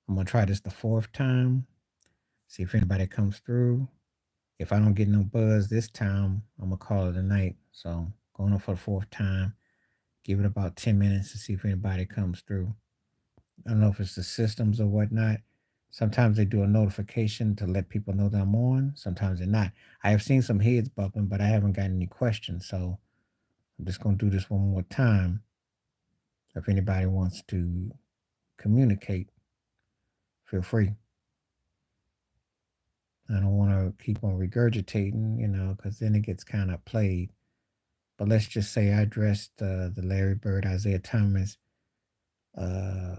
I'm gonna try this the fourth time, see if anybody comes through. If I don't get no buzz this time, I'm gonna call it a night. So going on for the fourth time. Give it about 10 minutes to see if anybody comes through. I don't know if it's the systems or whatnot. Sometimes they do a notification to let people know that I'm on. Sometimes they're not. I have seen some heads bumping, but I haven't gotten any questions. So I'm just gonna do this one more time. If anybody wants to communicate, feel free. I don't want to keep on regurgitating, because then it gets kind of played. But let's just say I addressed the Larry Bird, Isaiah Thomas, uh,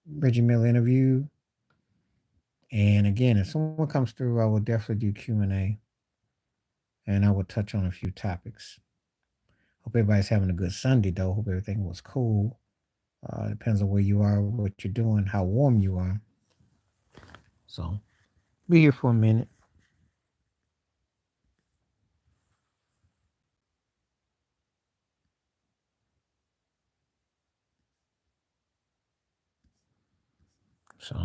Reggie Miller interview. And again, if someone comes through, I will definitely do Q&A, and I will touch on a few topics. Hope everybody's having a good Sunday, though. Hope everything was cool. Depends on where you are, what you're doing, how warm you are. So be here for a minute. So,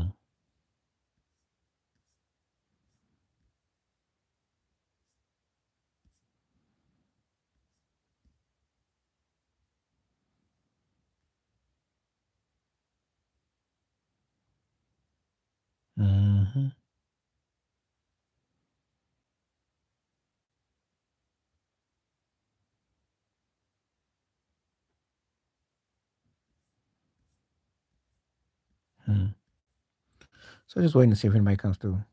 hmm hmm. So just waiting to see if anybody comes through.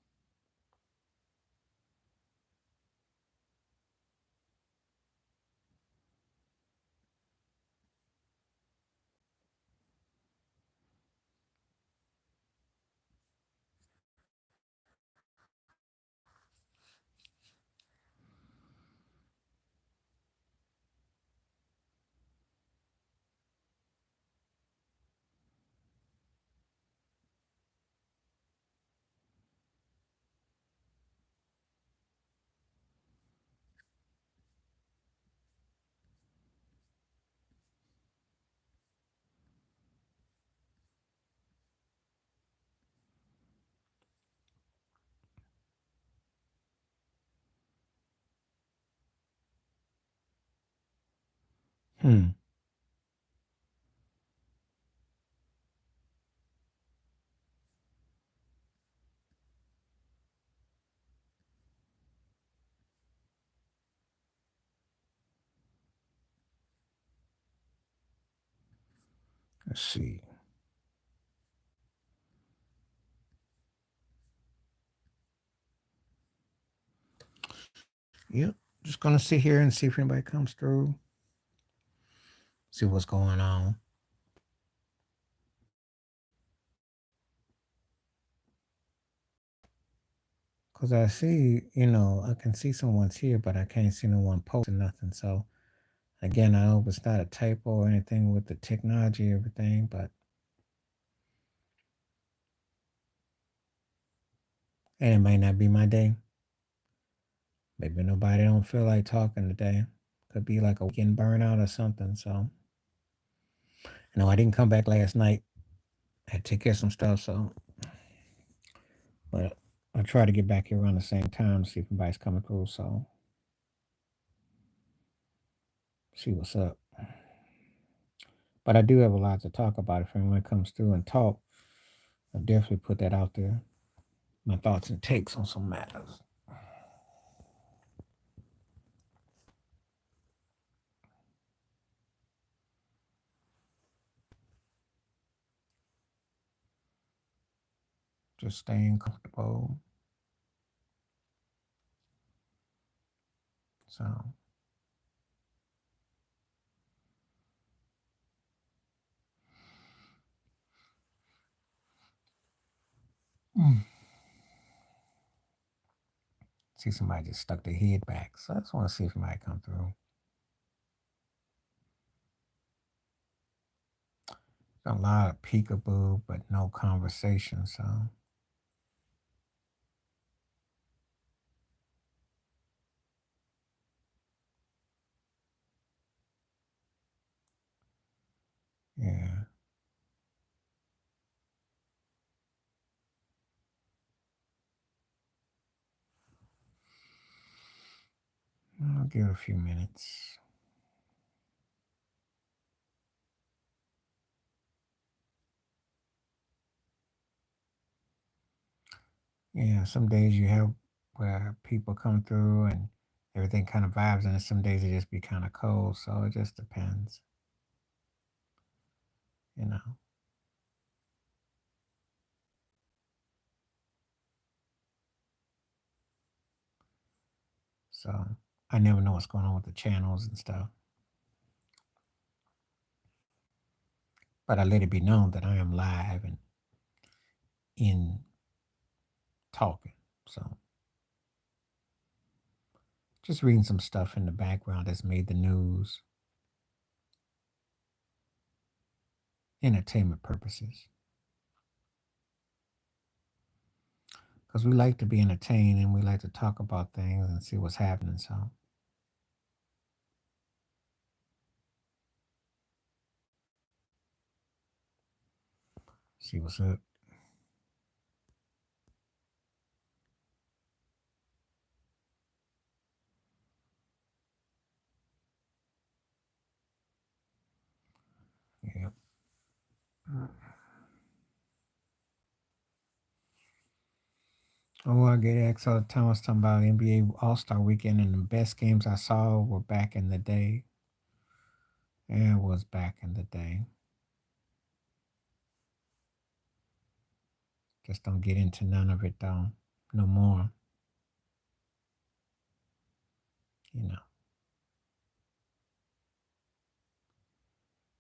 Hmm. Let's see. Yep. Just gonna sit here and see if anybody comes through. See what's going on. Cause I see, I can see someone's here, but I can't see no one posting nothing. So again, I hope it's not a typo or anything with the technology, everything, but and it might not be my day. Maybe nobody don't feel like talking today. Could be like a weekend burnout or something. So I didn't come back last night. I had to take care of some stuff, so but I'll try to get back here around the same time to see if anybody's coming through. So see what's up. But I do have a lot to talk about. If anyone comes through and talk, I'll definitely put that out there. My thoughts and takes on some matters. Just staying comfortable. So mm. See somebody just stuck their head back. So I just want to see if somebody come through. A lot of peekaboo, but no conversation. So yeah. I'll give it a few minutes. Yeah, some days you have where people come through and everything kind of vibes, and then some days it just be kind of cold. So it just depends, you know. So I never know what's going on with the channels and stuff. But I let it be known that I am live and in talking. So just reading some stuff in the background that's made the news, entertainment purposes. Because we like to be entertained and we like to talk about things and see what's happening. So see what's up. Yeah. Oh, I get asked all the time. I was talking about NBA All Star Weekend, and the best games I saw were back in the day. Yeah, it was back in the day. Just don't get into none of it though, no more. You know,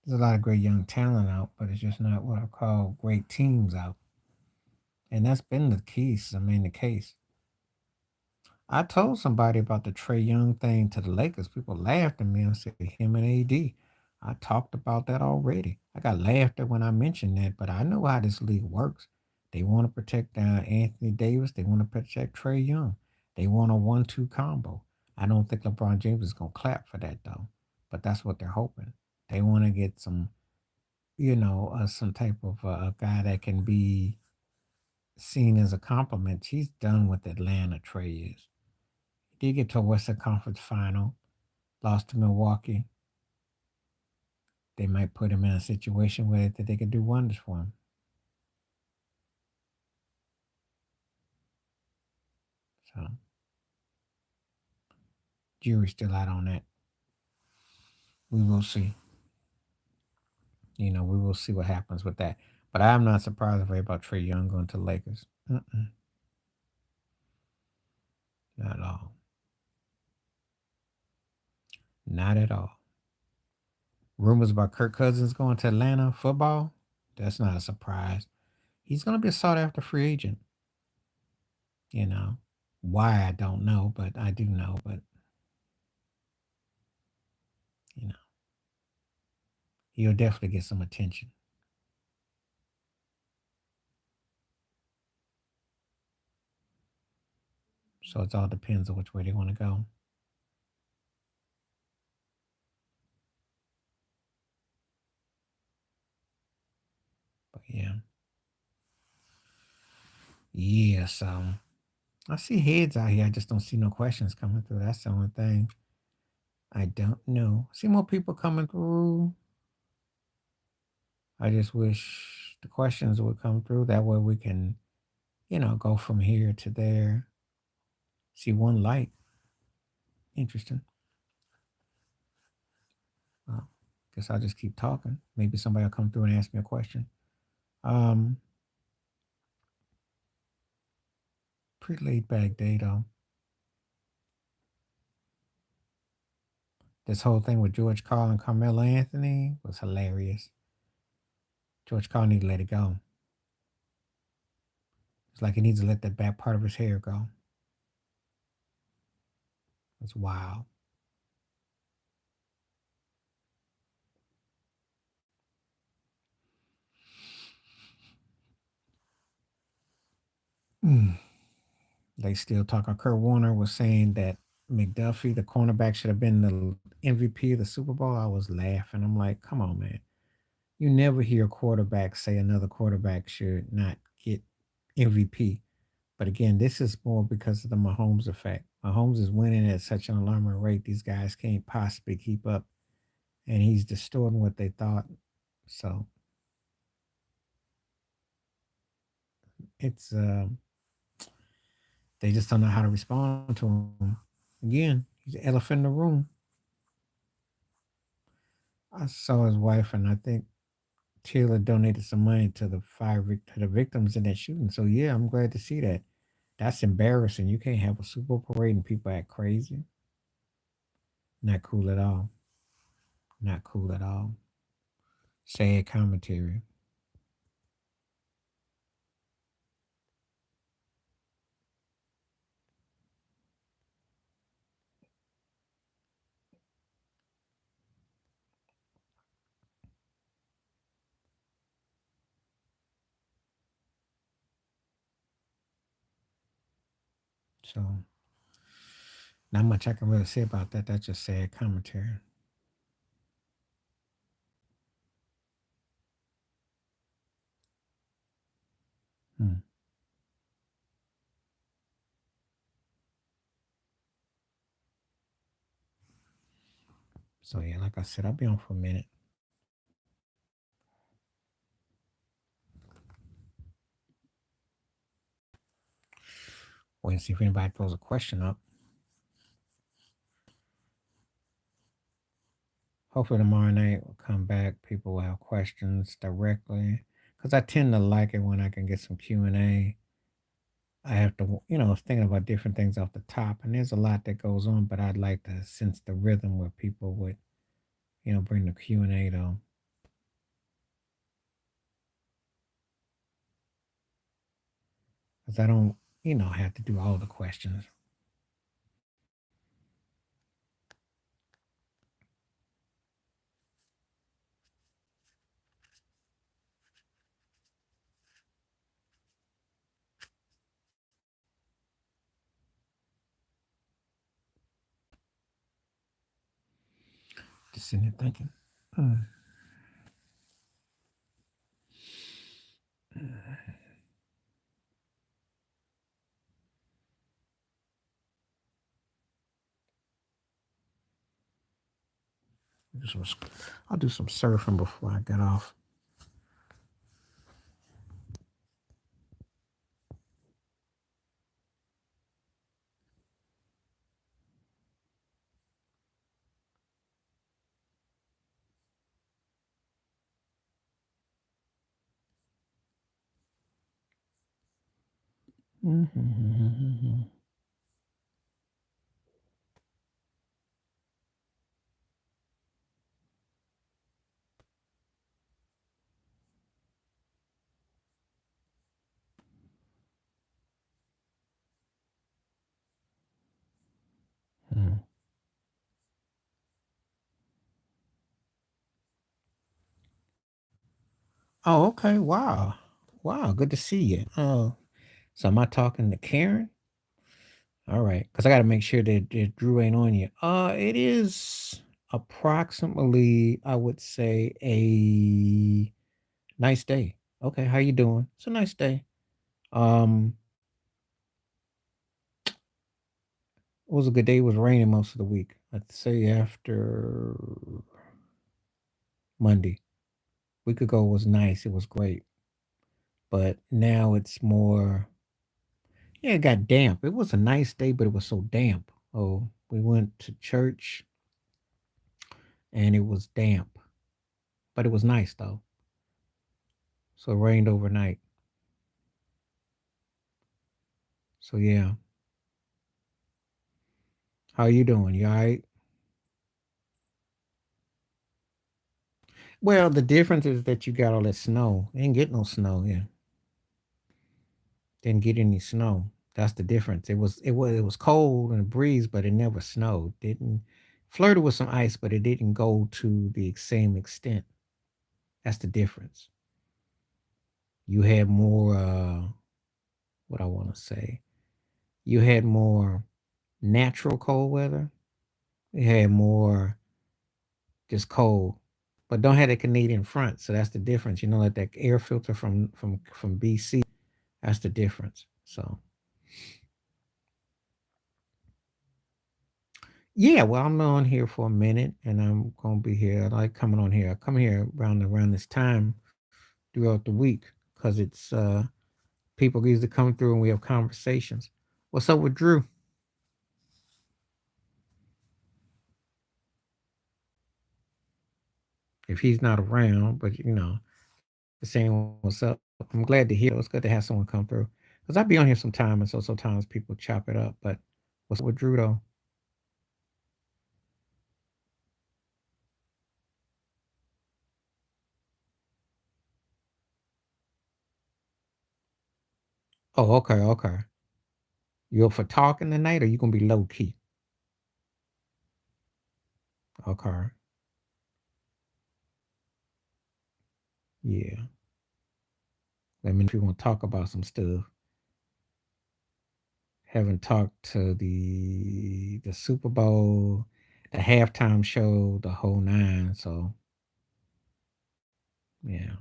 there's a lot of great young talent out, but it's just not what I call great teams out. And that's been the case. I mean, the case. I told somebody about the Trey Young thing to the Lakers. People laughed at me and said him and AD. I talked about that already. I got laughed at when I mentioned that, but I know how this league works. They want to protect Anthony Davis. They want to protect Trey Young. They want a 1-2 combo. I don't think LeBron James is gonna clap for that though, but that's what they're hoping. They want to get some, some type of guy that can be seen as a compliment. He's done with Atlanta. Trey is. Did get to a Western Conference final, lost to Milwaukee. They might put him in a situation where that they could do wonders for him. So jury's still out on that. We will see. We will see what happens with that. But I'm not surprised about Trey Young going to the Lakers. Not at all. Not at all. Rumors about Kirk Cousins going to Atlanta football. That's not a surprise. He's going to be a sought after free agent. You know why I don't know, but I do know. But you know he'll definitely get some attention. So it all depends on which way they want to go. But yeah. Yeah, so I see heads out here. I just don't see no questions coming through. That's the only thing. I don't know. See more people coming through. I just wish the questions would come through. That way we can, go from here to there. See one light. Interesting. Well, guess I'll just keep talking. Maybe somebody will come through and ask me a question. Um, Pretty laid back day though. This whole thing with George Carl and Carmelo Anthony was hilarious. George Carl need to let it go. It's like he needs to let that back part of his hair go. It's wild. Mm. They still talking. Kurt Warner was saying that McDuffie, the cornerback, should have been the MVP of the Super Bowl. I was laughing. I'm like, come on, man. You never hear a quarterback say another quarterback should not get MVP. But again, this is more because of the Mahomes effect. Mahomes is winning at such an alarming rate. These guys can't possibly keep up, and he's distorting what they thought. So it's they just don't know how to respond to him. Again, he's the elephant in the room. I saw his wife, and I think Taylor donated some money to to the victims in that shooting. So yeah, I'm glad to see that. That's embarrassing. You can't have a Super Bowl parade and people act crazy. Not cool at all. Not cool at all. Sad commentary. So not much I can really say about that. That's just sad commentary. Hmm. So yeah, like I said, I'll be on for a minute. Wait and see if anybody throws a question up. Hopefully tomorrow night will come back. People will have questions directly. Because I tend to like it when I can get some Q&A. I have to, I was thinking about different things off the top, and there's a lot that goes on, but I'd like to sense the rhythm where people would, bring the Q&A though. Because I don't, have to do all the questions. Just sitting there thinking. Hmm. I'll do some surfing before I get off. Mm-hmm. Oh, okay. Wow. Wow. Good to see you. Oh, so am I talking to Karen? All right. Because I got to make sure that Drew ain't on you. It is approximately, I would say, a nice day. Okay. How you doing? It's a nice day. Um, it was a good day. It was raining most of the week. I'd say after Monday. Week ago was nice. It was great. But now it's more, yeah, it got damp. It was a nice day, but it was so damp. Oh, we went to church and it was damp, but it was nice though. So it rained overnight. So yeah. How you doing? You all right? Well, the difference is that you got all that snow. Ain't get no snow here. Didn't get any snow. That's the difference. It was cold and a breeze, but it never snowed. Didn't flirted with some ice, but it didn't go to the same extent. That's the difference. You had more what I want to say. You had more natural cold weather. You had more just cold, but don't have the Canadian front. So that's the difference. Like that air filter from BC. That's the difference. So Yeah, well, I'm on here for a minute, and I'm gonna be here. I like coming on here. I come here around this time throughout the week because it's people usually come through and we have conversations. What's up with Drew? If he's not around, but the saying what's up. I'm glad to hear. It's good to have someone come through because I be on here sometime, and so sometimes people chop it up. But what's up with Drew though? Oh, okay, okay. You up for talking tonight, or you gonna be low key? Okay, yeah. Let me know if you want to talk about some stuff. Haven't talked to the Super Bowl, the halftime show, the whole nine. So yeah.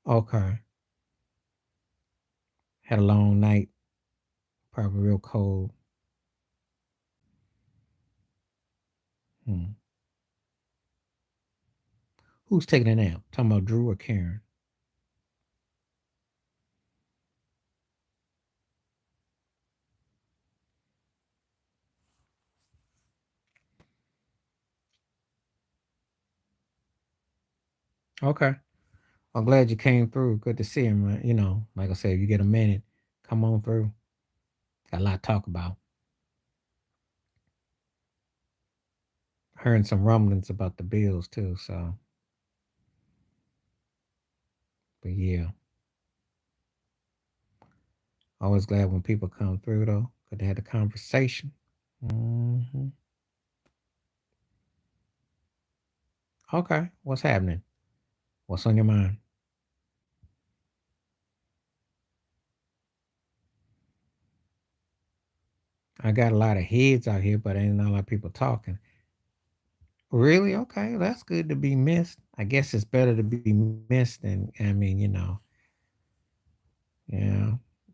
Okay. Had a long night, probably real cold. Hmm. Who's taking a nap? Talking about Drew or Karen? Okay. I'm glad you came through. Good to see him. Like I said, if you get a minute, come on through. Got a lot to talk about. Hearing some rumblings about the Bills too. So, but yeah, always glad when people come through though. Good to have the conversation. Hmm. Okay, what's happening? What's on your mind? I got a lot of heads out here, but ain't not a lot of people talking. Really? Okay, that's good to be missed. I guess it's better to be missed than yeah.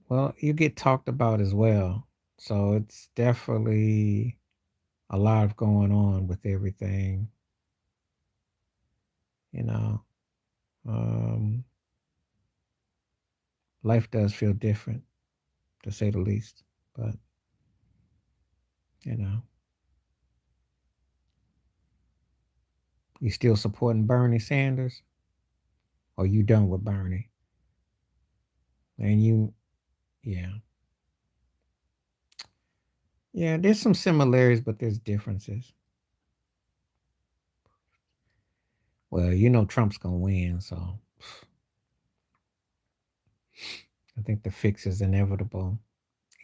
Well, you get talked about as well. So it's definitely a lot of going on with everything, you know. Um, Life does feel different, to say the least. But, you know, you still supporting Bernie Sanders, or you done with Bernie? And yeah. Yeah, there's some similarities, but there's differences. Well, Trump's gonna win, so I think the fix is inevitable.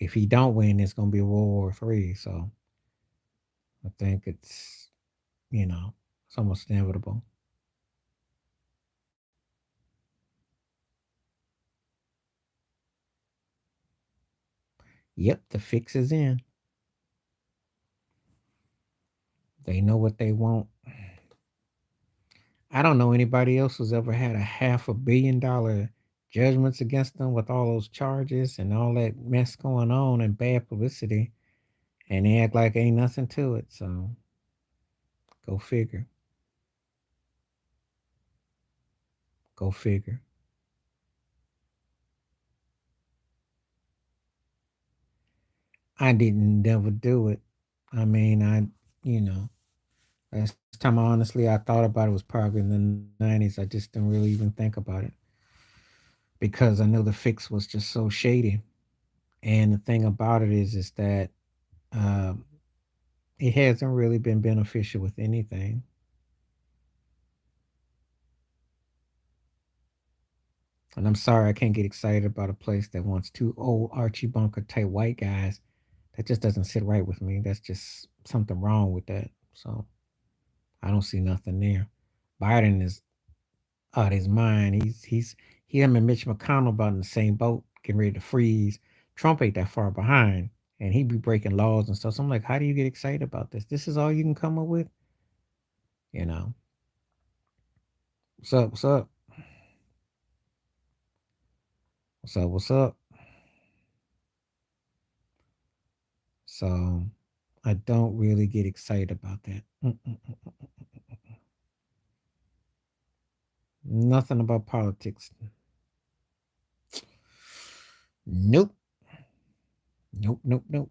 If he don't win, it's gonna be World War III. So I think it's almost inevitable. Yep, the fix is in. They know what they want. I don't know anybody else who's ever had a $500 million judgments against them with all those charges and all that mess going on and bad publicity, and they act like ain't nothing to it. So go figure. Go figure. I didn't never do it. I mean, you know, last time honestly I thought about it was probably in the 90s. I just didn't really even think about it because I know the fix was just so shady. And the thing about it is that um, it hasn't really been beneficial with anything. And I'm sorry I can't get excited about a place that wants two old Archie Bunker type white guys. That just doesn't sit right with me. That's just something wrong with that. So I don't see nothing there. Biden is out his mind. Him and Mitch McConnell about in the same boat, getting ready to freeze. Trump ain't that far behind, and he be breaking laws and stuff. So I'm like, how do you get excited about this? This is all you can come up with, you know? What's up? What's up? What's up? What's up? So I don't really get excited about that. Nothing about politics. Nope. Nope. Nope. Nope.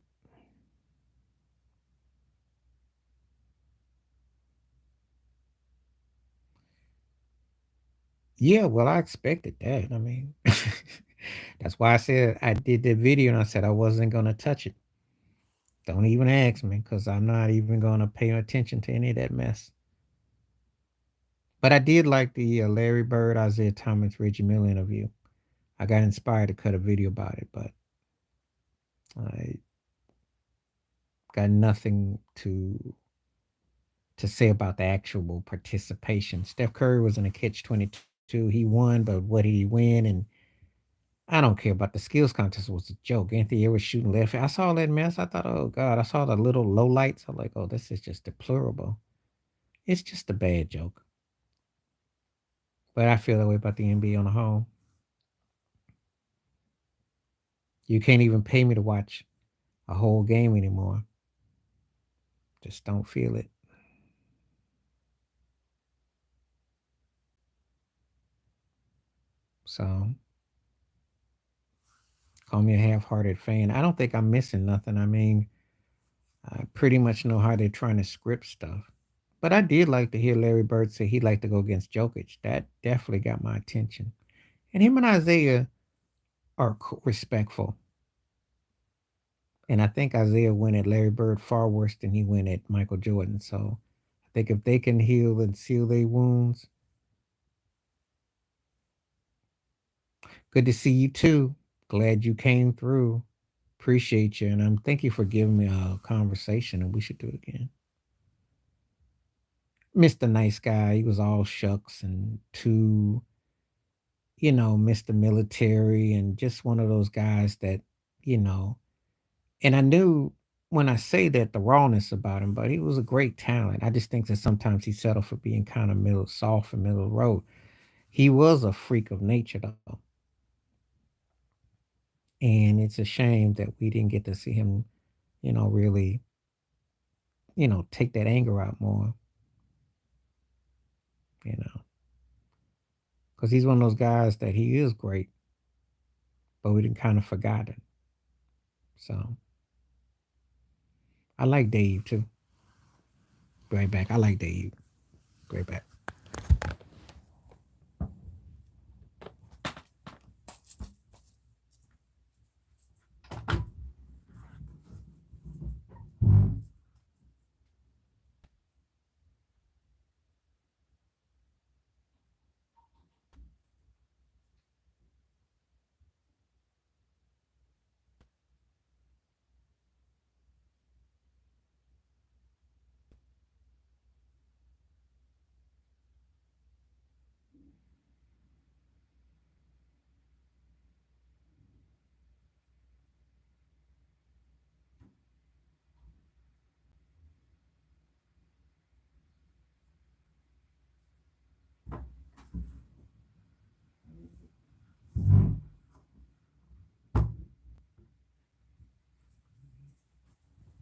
Yeah, well, I expected that. I mean, that's why I said I did the video and I said I wasn't going to touch it. Don't even ask me because I'm not even going to pay attention to any of that mess. But I did like the Larry Bird, Isaiah Thomas, Reggie Miller interview. I got inspired to cut a video about it, but I got nothing to say about the actual participation. Steph Curry was in a catch 22. He won, but what did he win? And I don't care about the skills contest was a joke. Anthony Edwards shooting left. I saw that mess. I thought, oh God, I saw the little low lights. I'm like, oh, this is just deplorable. It's just a bad joke. But I feel that way about the NBA on the whole. You can't even pay me to watch a whole game anymore. Just don't feel it. So call me a half-hearted fan. I don't think I'm missing nothing. I mean, I pretty much know how they're trying to script stuff. But I did like to hear Larry Bird say he'd like to go against Jokic. That definitely got my attention. And him and Isaiah are respectful. And I think Isaiah went at Larry Bird far worse than he went at Michael Jordan. So I think if they can heal and seal their wounds, good to see you too. Glad you came through. Appreciate you. And thank you for giving me a conversation, and we should do it again. Mr. Nice Guy, he was all shucks and too, Mr. Military and just one of those guys that, you know, and I knew when I say that the rawness about him, but he was a great talent. I just think that sometimes he settled for being kind of middle soft and middle of the road. He was a freak of nature though. And it's a shame that we didn't get to see him, really, take that anger out more, you know, because he's one of those guys that he is great, but we didn't kind of forgot it. So I like Dave too. Right back. I like Dave. Right back.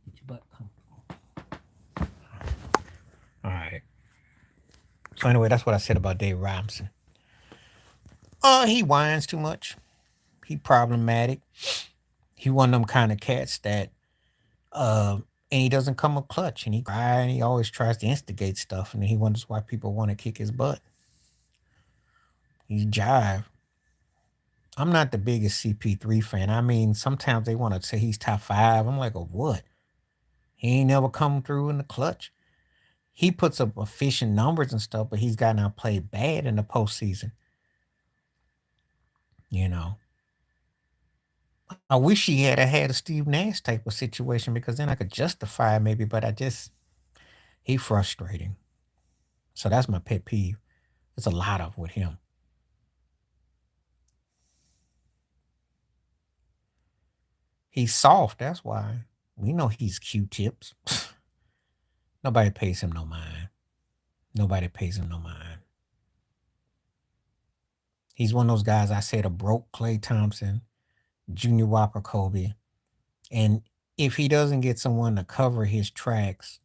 Get your butt comfortable. All right. So anyway, that's what I said about Dave Robinson. He whines too much. He problematic. He one of them kind of cats that and he doesn't come up clutch and he cry and he always tries to instigate stuff and he wonders why people want to kick his butt. He's jive. I'm not the biggest CP3 fan. I mean, sometimes they want to say he's top five. I'm like, oh, what? He ain't never come through in the clutch. He puts up efficient numbers and stuff, but he's gotten outplayed bad in the postseason. You know, I wish he had a Steve Nash type of situation because then I could justify it maybe, but he frustrating. So that's my pet peeve. There's a lot of with him. He's soft, that's why. We know he's Q-tips. Nobody pays him no mind. Nobody pays him no mind. He's one of those guys I said a broke Klay Thompson, Junior Whopper Kobe, and if he doesn't get someone to cover his tracks,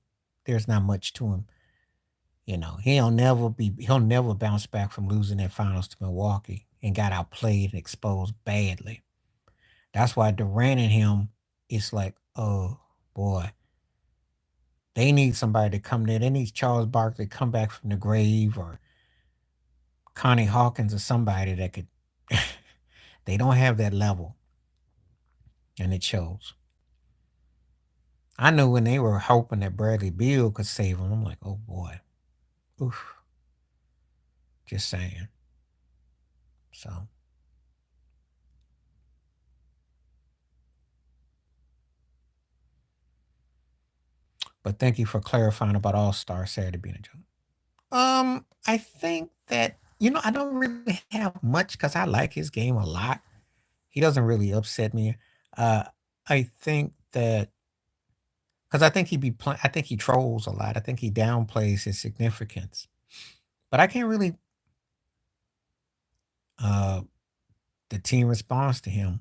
there's not much to him. He'll never bounce back from losing that finals to Milwaukee and got outplayed and exposed badly. That's why Durant and him, it's like, oh boy, they need somebody to come there. They need Charles Barkley to come back from the grave, or Connie Hawkins, or somebody that could. They don't have that level, and it shows. I knew when they were hoping that Bradley Beal could save them. I'm like, oh boy, oof. Just saying. So, but thank you for clarifying about All Star Saturday being a joke. I think that I don't really have much because I like his game a lot. He doesn't really upset me. Uh, I think that because I think he be playing. I think he trolls a lot. I think he downplays his significance. But I can't really. Uh, the team responds to him,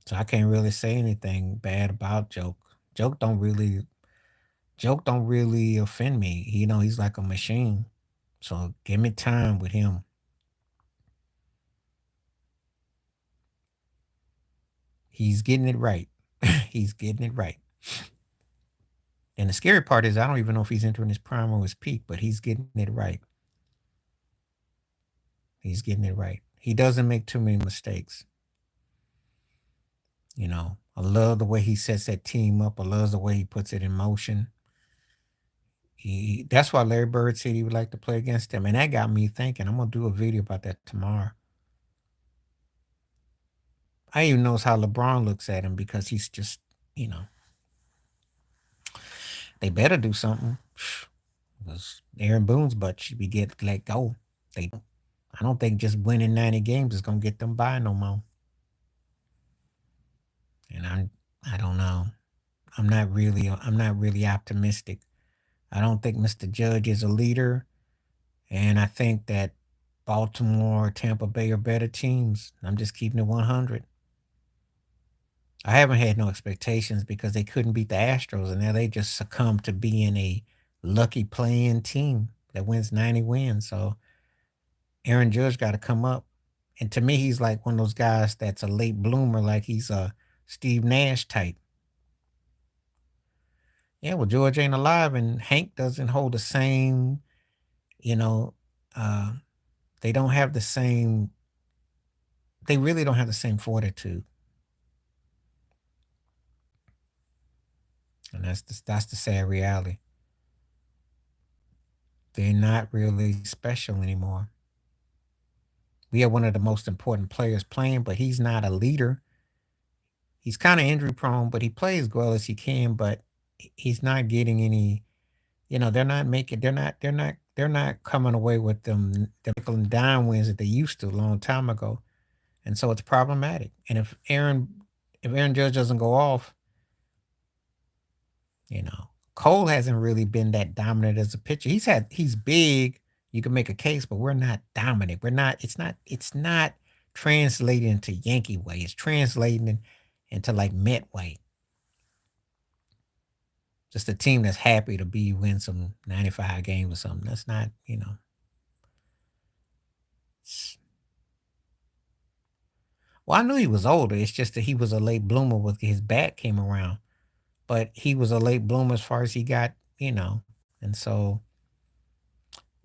so I can't really say anything bad about Joke. Joke don't really. Joke don't really offend me. He's like a machine. So give me time with him. He's getting it right. He's getting it right. And the scary part is I don't even know if he's entering his prime or his peak, but he's getting it right. He's getting it right. He doesn't make too many mistakes. I love the way he sets that team up. I love the way he puts it in motion. That's why Larry Bird said he would like to play against him. And that got me thinking. I'm gonna do a video about that tomorrow. I even knows how LeBron looks at him because he's just, they better do something. Because Aaron Boone's butt should be get let go. I don't think just winning 90 games is gonna get them by no more. And I don't know. I'm not really optimistic. I don't think Mr. Judge is a leader, and I think that Baltimore, Tampa Bay are better teams. I'm just keeping it 100. I haven't had no expectations because they couldn't beat the Astros, and now they just succumb to being a lucky playing team that wins 90 wins. So Aaron Judge got to come up. And to me, he's like one of those guys that's a late bloomer, like he's a Steve Nash type. Yeah, well, George ain't alive, and Hank doesn't hold the same, you know, uh, they don't have the same, they really don't have the same fortitude. And that's the sad reality. They're not really special anymore. We have one of the most important players playing, but he's not a leader. He's kind of injury prone, but he plays well as he can, but he's not getting any, they're not coming away with them the nickel and dime wins that they used to a long time ago. And so it's problematic. And if Aaron Judge doesn't go off, Cole hasn't really been that dominant as a pitcher. He's big, you can make a case, but we're not dominant. It's not translating into Yankee way. It's translating into like Met way. Just a team that's happy to be win some 95 games or something. That's not. Well, I knew he was older. It's just that he was a late bloomer with his bat came around. But he was a late bloomer as far as he got. And so,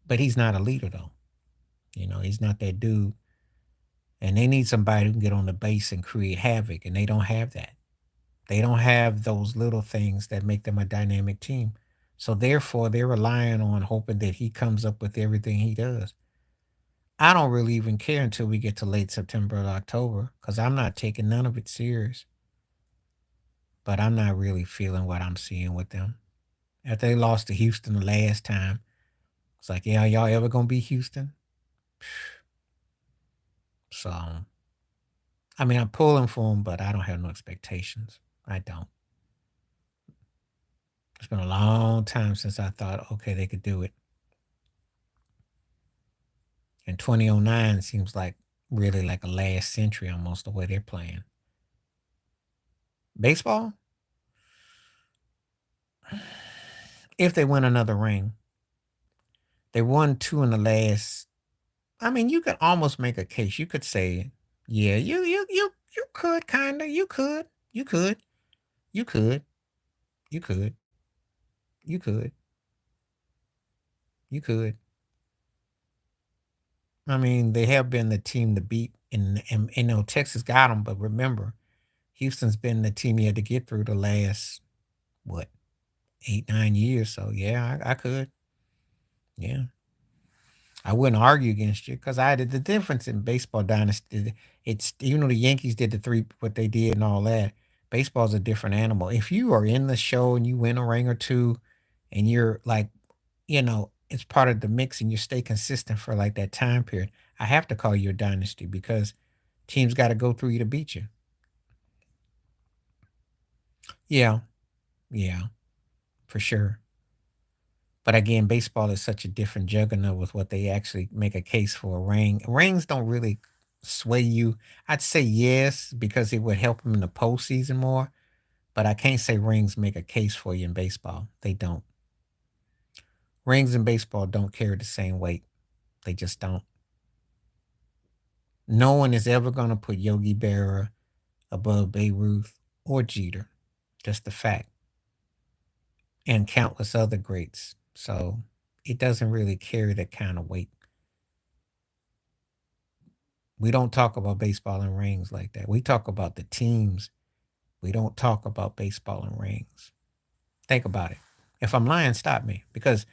but he's not a leader though. He's not that dude. And they need somebody who can get on the base and create havoc, and they don't have that. They don't have those little things that make them a dynamic team. So therefore, they're relying on hoping that he comes up with everything he does. I don't really even care until we get to late September or October because I'm not taking none of it serious. But I'm not really feeling what I'm seeing with them. After they lost to Houston the last time, it's like, yeah, y'all ever gonna beat Houston? So, I mean, I'm pulling for them, but I don't have no expectations. I don't. It's been a long time since I thought, okay, they could do it. And 2009 seems like really like a last century almost the way they're playing. Baseball? if they win another ring. They won 2 in the last. I mean, you could almost make a case. You could say, yeah, you could kinda, you could, you could, you could, you could, you could. I mean, they have been the team to beat, and you know Texas got them, but remember, Houston's been the team you had to get through the last what 8 9 years. So yeah, I could, yeah. I wouldn't argue against you because I did the difference in baseball dynasty. It's even though the Yankees did the three what they did and all that. Baseball's a different animal. If you are in the show and you win a ring or two, and you're like, it's part of the mix and you stay consistent for like that time period, I have to call you a dynasty because teams got to go through you to beat you. Yeah, yeah, for sure. But again, baseball is such a different juggernaut with what they actually make a case for a ring. Rings don't really sway you. I'd say yes, because it would help them in the postseason more. But I can't say rings make a case for you in baseball. They don't. Rings in baseball don't carry the same weight. They just don't. No one is ever going to put Yogi Berra above Babe Ruth or Jeter. Just a fact. And countless other greats. So it doesn't really carry that kind of weight. We don't talk about baseball and rings like that. We talk about the teams. We don't talk about baseball and rings. Think about it. If I'm lying, stop me because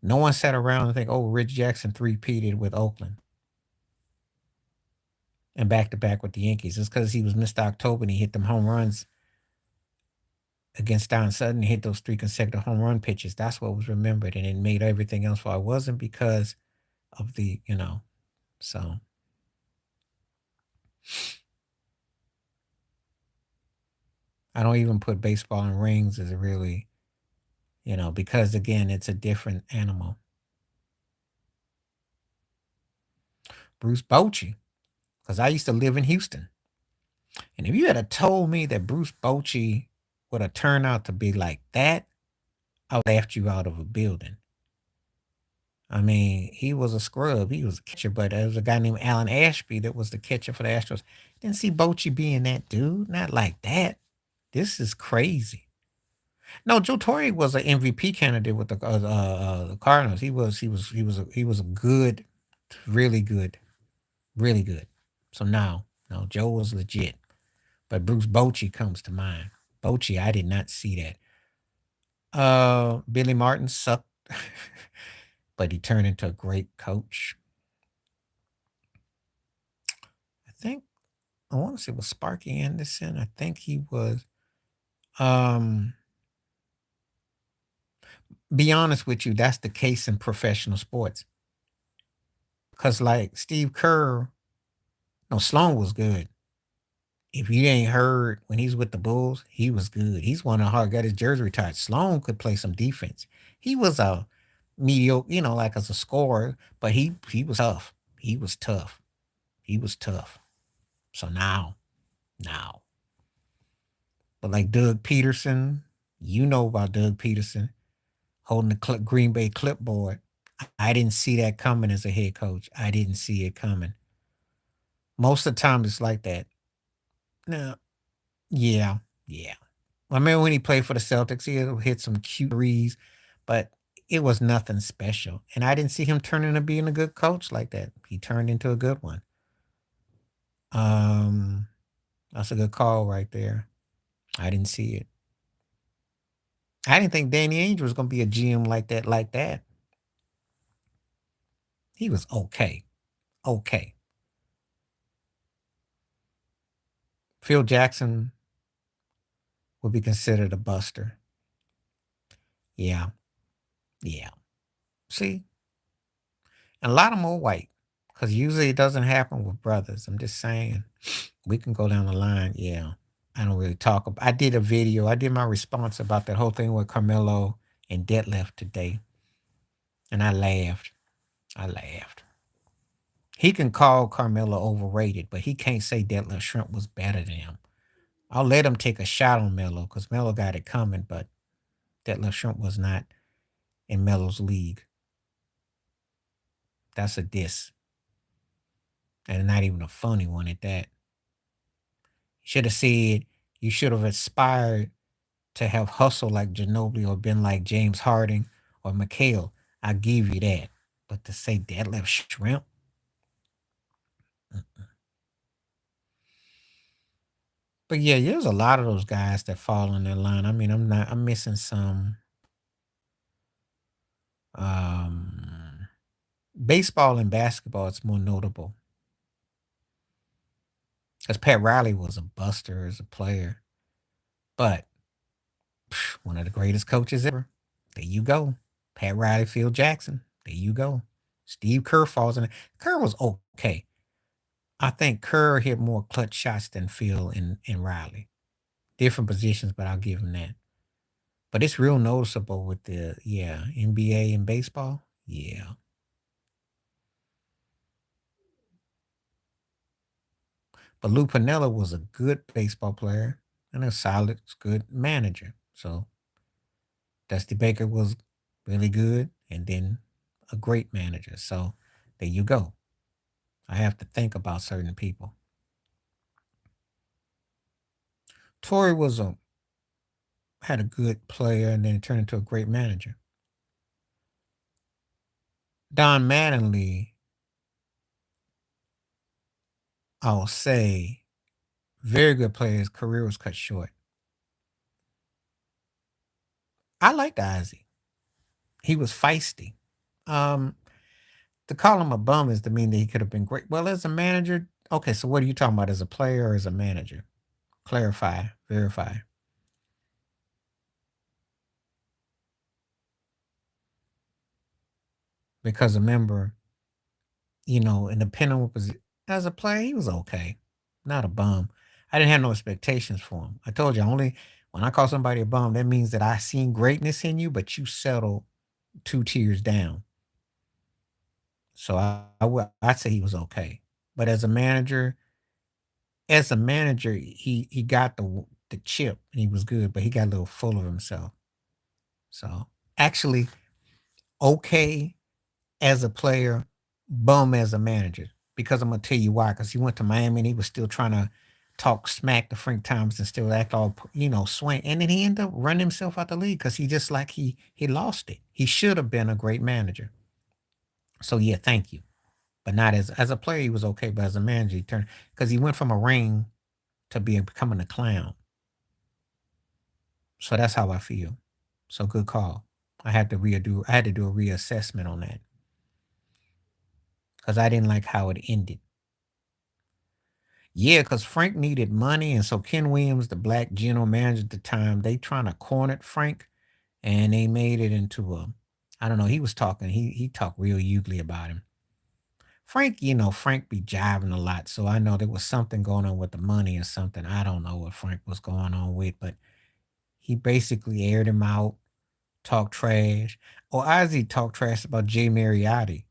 no one sat around and think, oh, Rich Jackson three-peated with Oakland and back to back with the Yankees. It's because he was Mr. October and he hit them home runs against Don Sutton. He hit those 3 consecutive home run pitches. That's what was remembered, and it made everything else for. It wasn't because of so. I don't even put baseball and rings as a really, because again, it's a different animal. Bruce Bochy, because I used to live in Houston. And if you had have told me that Bruce Bochy would have turned out to be like that, I would have laughed you out of a building. I mean, he was a scrub. He was a catcher, but there was a guy named Alan Ashby that was the catcher for the Astros. Didn't see Bochy being that dude. Not like that. This is crazy. No, Joe Torre was an MVP candidate with the Cardinals. He was a good, really good, really good. So now, no, Joe was legit, but Bruce Bochy comes to mind. Bochy, I did not see that. Billy Martin sucked, but he turned into a great coach. I think I want to say it was Sparky Anderson. I think he was. Um, be honest with you, that's the case in professional sports. Cause like Steve Kerr, no, Sloan was good. If you ain't heard when he's with the Bulls, he was good. He's one of the hard got his jersey retired. Sloan could play some defense. He was a mediocre, like as a scorer, but he was tough. He was tough. He was tough. So now. But like Doug Peterson, you know about Doug Peterson holding the Green Bay clipboard. I didn't see that coming as a head coach. I didn't see it coming. Most of the time, it's like that. No, yeah, yeah. I remember when he played for the Celtics, he hit some cute threes, but it was nothing special. And I didn't see him turn into being a good coach like that. He turned into a good one. Um, that's a good call right there. I didn't see it. I didn't think Danny Ainge was going to be a GM like that. Like that, he was okay. Okay. Phil Jackson would be considered a buster. Yeah, yeah. See, and a lot of them are white, because usually it doesn't happen with brothers. I'm just saying, we can go down the line. Yeah, I don't really talk about. I did a video. I did my response about that whole thing with Carmelo and Detlef today, and I laughed. I laughed. He can call Carmelo overrated, but he can't say Detlef Shrimp was better than him. I'll let him take a shot on Melo because Melo got it coming, but That left shrimp was not in Melo's league. That's a diss. And not even a funny one at that. Should have said you should have aspired to have hustled like Ginobili or been like James Harding or McHale. I give you that. But to say deadlift shrimp? But yeah, there's a lot of those guys that fall in that line. I mean, I'm missing some um baseball and basketball, it's more notable. Because Pat Riley was a buster as a player. But one of the greatest coaches ever. There you go. Pat Riley, Phil Jackson. There you go. Steve Kerr falls in. Kerr was okay. I think Kerr hit more clutch shots than Phil and Riley. Different positions, but I'll give him that. But it's real noticeable with the NBA and baseball. Yeah. But Lou Piniella was a good baseball player and a solid, good manager. So Dusty Baker was really good and then a great manager. So there you go. I have to think about certain people. Torrey was a had a good player and then turned into a great manager. Don Mattingly, I'll say, very good player. His career was cut short. I liked Ozzy. He was feisty. Um, to call him a bum is to mean that he could have been great. Well, as a manager, okay, so what are you talking about? As a player or as a manager? Clarify, verify. Because remember, in depending on what position, as a player, he was okay. Not a bum. I didn't have no expectations for him. I told you, only when I call somebody a bum, that means that I seen greatness in you, but you settled two tiers down. So I'd say he was okay. But as a manager, he got the chip and he was good, but he got a little full of himself. So actually, okay as a player, bum as a manager. Because I'm gonna tell you why. Because he went to Miami and he was still trying to talk smack to Frank Thomas and still act all swing. And then he ended up running himself out the league because he just like he lost it. He should have been a great manager. So yeah, thank you. But not as a player, he was okay. But as a manager, he turned because he went from a ring to becoming a clown. So that's how I feel. So good call. I had to do a reassessment on that because I didn't like how it ended. Yeah, because Frank needed money, and so Ken Williams, the black general manager at the time, they trying to corner Frank, and they made it into a, I don't know. He was talking. He talked real ugly about him. Frank, Frank be jiving a lot, so I know there was something going on with the money or something. I don't know what Frank was going on with, but he basically aired him out, talked trash. Or Ozzy talked trash about Jay Mariotti.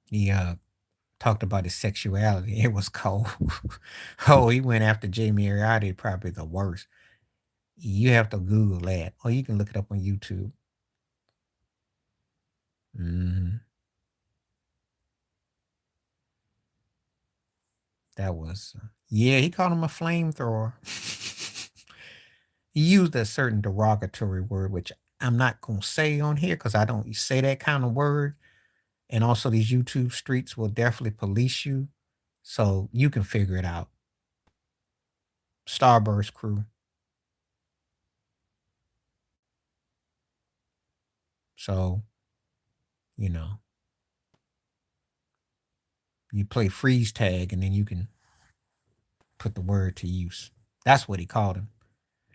He talked about his sexuality. It was cold. Oh, he went after Jay Mariotti, probably the worst. You have to Google that, or you can look it up on YouTube. Mhm. That was, yeah, he called him a flamethrower. He used a certain derogatory word, which I'm not gonna say on here because I don't say that kind of word. And also, these YouTube streets will definitely police you, so you can figure it out. Starburst crew. So you know, you play freeze tag, and then you can put the word to use. That's what he called him.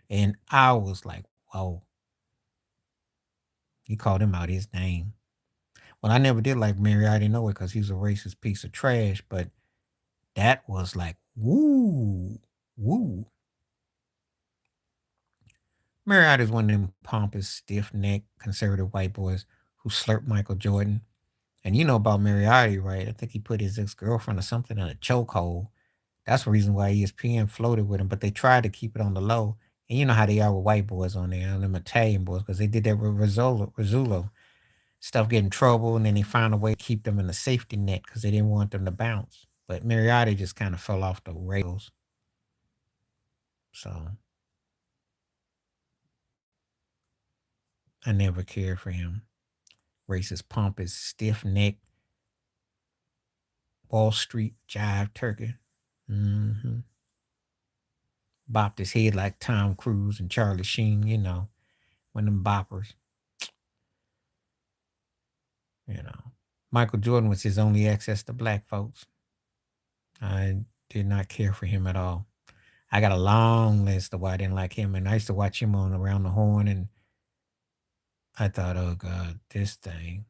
And I was like, whoa, he called him out his name. Well, I never did like Mariotti know it because he was a racist piece of trash, but that was like, woo, woo. Mariotti is one of them pompous, stiff necked, conservative white boys who slurped Michael Jordan. And you know about Mariotti, right? I think he put his ex girlfriend or something in a chokehold. That's the reason why ESPN floated with him, but they tried to keep it on the low. And you know how they are with white boys on there, and them Italian boys, because they did that with Rizzulo. Stuff get in trouble, and then they found a way to keep them in the safety net because they didn't want them to bounce. But Mariotti just kind of fell off the rails. So I never cared for him. Racist, pompous, stiff neck, Wall Street jive turkey. Mm-hmm. Bopped his head like Tom Cruise and Charlie Sheen, one of them boppers. You know, Michael Jordan was his only access to black folks. I did not care for him at all. I got a long list of why I didn't like him, and I used to watch him on Around the Horn, and I thought, oh God, this thing.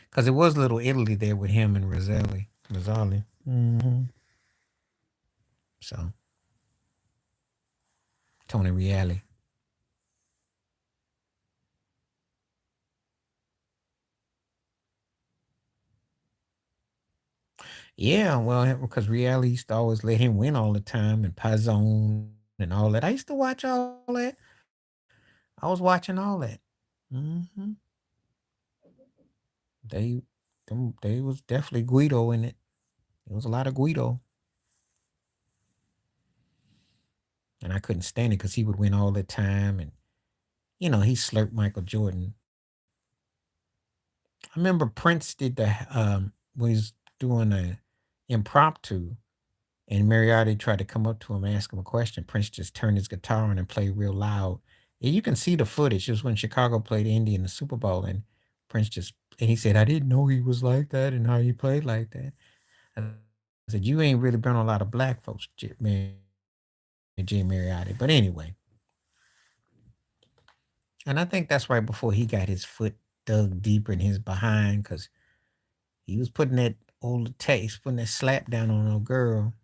Because it was Little Italy there with him and Roselli. Mm-hmm. So, Tony Reali. Yeah, well, because Reali used to always let him win all the time, and Pazone and all that. I used to watch all that. I was watching all that. Hmm They, they was definitely Guido in it. There was a lot of Guido, and I couldn't stand it because he would win all the time, and he slurped Michael Jordan. I remember Prince did the when he was doing a impromptu, and Mariotti tried to come up to him and ask him a question. Prince just turned his guitar on and played real loud. And you can see the footage. It was when Chicago played Indy in the Super Bowl, and Prince just and he said, "I didn't know he was like that and how he played like that." I said, "You ain't really been on a lot of black folks, man, Jay Mariotti." But anyway, and I think that's right before he got his foot dug deeper in his behind because he was putting that old taste, putting that slap down on a girl.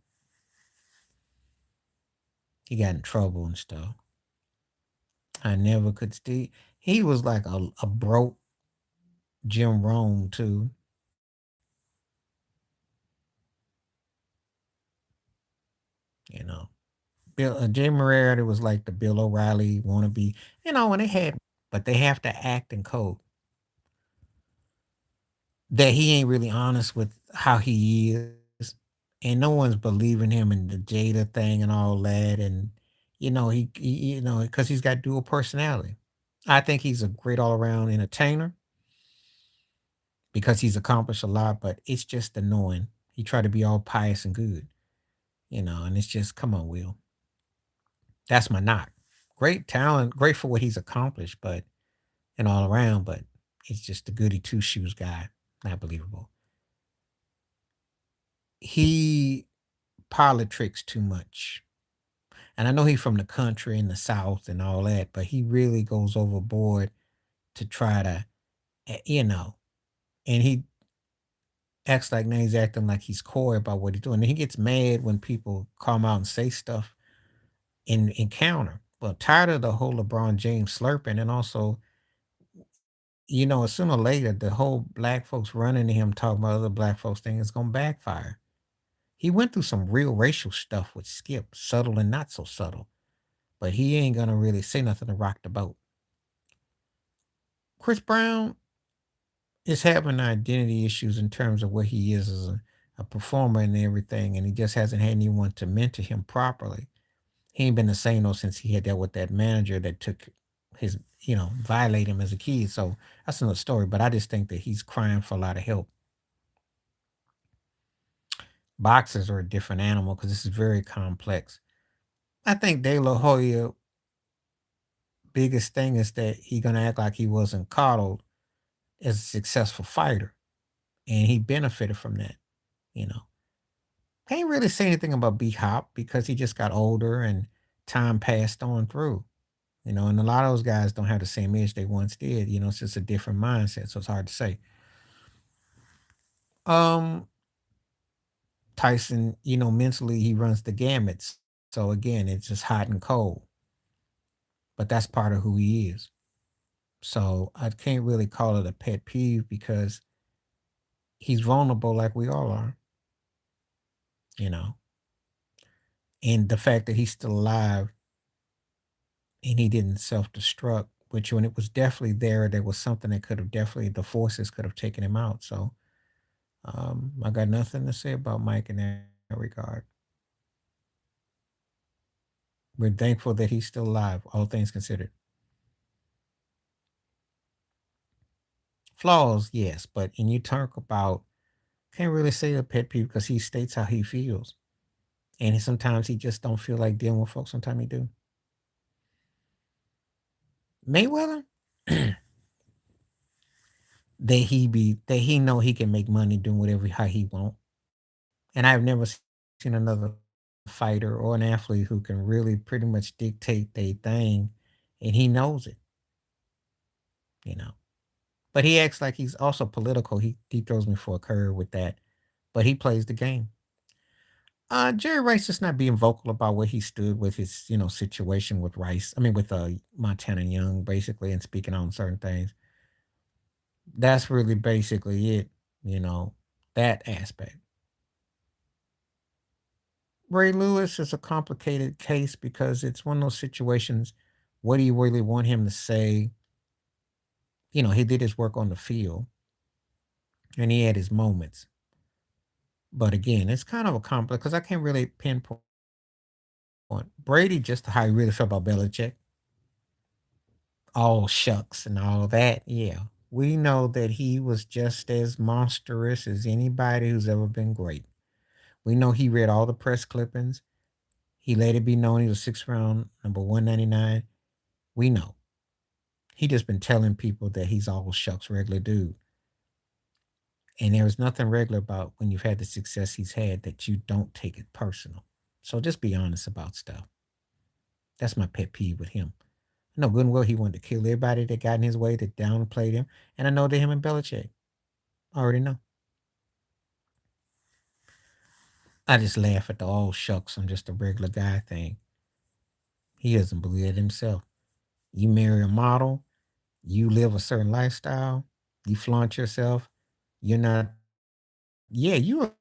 He got in trouble and stuff. I never could see. He was like a broke Jim Rome too. You know, Jay Moriarty was like the Bill O'Reilly wannabe. And they had, but they have to act in code that he ain't really honest with how he is, and no one's believing him in the Jada thing and all that. And because he's got dual personality. I think he's a great all around entertainer because he's accomplished a lot, but it's just annoying. He tried to be all pious and good, and it's just, come on, Will. That's my knock. Great talent, great for what he's accomplished, but and all around, but it's just the goody two shoes guy. Not believable. He politics too much. And I know he's from the country and the South and all that, but he really goes overboard to try to, and he acts like now he's acting like he's coy about what he's doing. And he gets mad when people come out and say stuff in counter. Well, tired of the whole LeBron James slurping, and also, sooner or later, the whole black folks running to him talking about other black folks thing is gonna backfire. He went through some real racial stuff with Skip, subtle and not so subtle, but he ain't gonna really say nothing to rock the boat. Chris Brown is having identity issues in terms of what he is as a performer and everything, and he just hasn't had anyone to mentor him properly. He ain't been the same though since he had that with that manager that took his, violate him as a kid. So that's another story. But I just think that he's crying for a lot of help. Boxers are a different animal because this is very complex. I think De La Hoya biggest thing is that he gonna act like he wasn't coddled as a successful fighter, and he benefited from that. You know, can't really say anything about B Hop because he just got older and time passed on through. And a lot of those guys don't have the same edge they once did. It's just a different mindset, so it's hard to say. Um, Tyson, mentally he runs the gamuts. So again, it's just hot and cold, but that's part of who he is. So I can't really call it a pet peeve because he's vulnerable like we all are. you know, and the fact that he's still alive and he didn't self-destruct, which when it was definitely there, there was something that could have definitely the forces could have taken him out. So I got nothing to say about Mike in that regard. We're thankful that he's still alive, all things considered. Flaws, yes, but and you talk about can't really say a pet peeve because he states how he feels, and sometimes he just don't feel like dealing with folks. Sometimes he do. Mayweather, that he know he can make money doing whatever how he want, and I've never seen another fighter or an athlete who can really pretty much dictate their thing, and he knows it, you know. But he acts like he's also political. He throws me for a curve with that, but he plays the game. Jerry Rice just not being vocal about where he stood with his, situation with Rice. I mean, with Montana Young, basically, and speaking on certain things. That's really basically it. You know, that aspect. Ray Lewis is a complicated case because it's one of those situations. What do you really want him to say? He did his work on the field, and he had his moments. But again, it's kind of a complex because I can't really pinpoint Brady just how he really felt about Belichick. All shucks and all that. Yeah. We know that he was just as monstrous as anybody who's ever been great. We know he read all the press clippings. He let it be known he was sixth round, number 199. We know. He just been telling people that he's all shucks regular dude. And there's nothing regular about when you've had the success he's had that you don't take it personal. So just be honest about stuff. That's my pet peeve with him. I know good and well he wanted to kill everybody that got in his way, that downplayed him. And I know that him and Belichick. I already know. I just laugh at the all shucks, I'm just a regular guy thing. He doesn't believe it himself. You marry a model, you live a certain lifestyle, you flaunt yourself, you're not, yeah, you're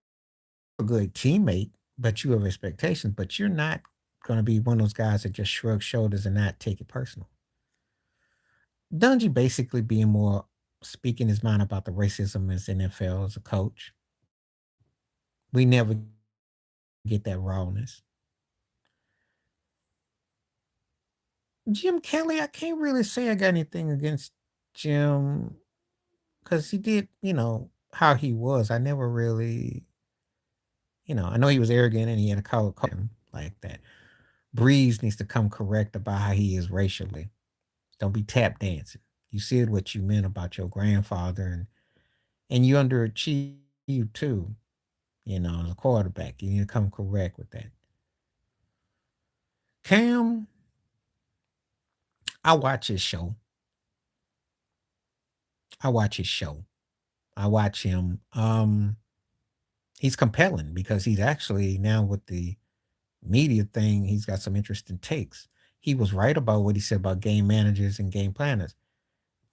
a good teammate, but you have expectations, but you're not going to be one of those guys that just shrug shoulders and not take it personal. Dungy basically being more speaking his mind about the racism in the NFL as a coach. We never get that rawness. Jim Kelly, I can't really say I got anything against Jim because he did, how he was. I never really, I know he was arrogant and he had a call him like that. Breeze needs to come correct about how he is racially. Don't be tap dancing. You said what you meant about your grandfather and you underachieved too, as a quarterback. You need to come correct with that. Cam, I watch his show. I watch his show. I watch him. He's compelling because he's actually now with the media thing, he's got some interesting takes. He was right about what he said about game managers and game planners.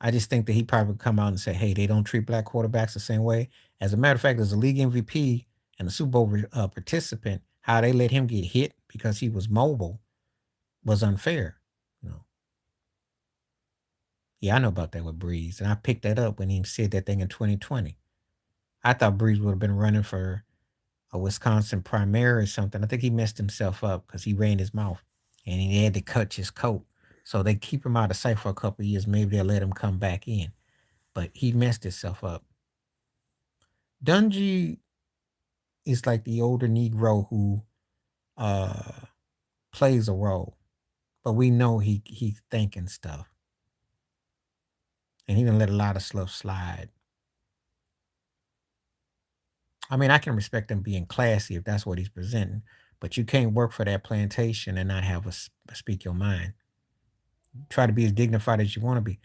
I just think that he probably would come out and say, hey, they don't treat black quarterbacks the same way. As a matter of fact, as a league MVP and a Super Bowl participant, how they let him get hit because he was mobile was unfair. You know, yeah, I know about that with Breeze, and I picked that up when he said that thing in 2020. I thought Breeze would have been running for a Wisconsin primary or something. I think he messed himself up because he ran his mouth and he had to cut his coat. So they keep him out of sight for a couple of years. Maybe they'll let him come back in. But he messed himself up. Dungy is like the older Negro who uh, plays a role, but we know he's thinking stuff, and he didn't let a lot of stuff slide. I mean, I can respect him being classy if that's what he's presenting, but you can't work for that plantation and not have a speak your mind. Try to be as dignified as you want to be.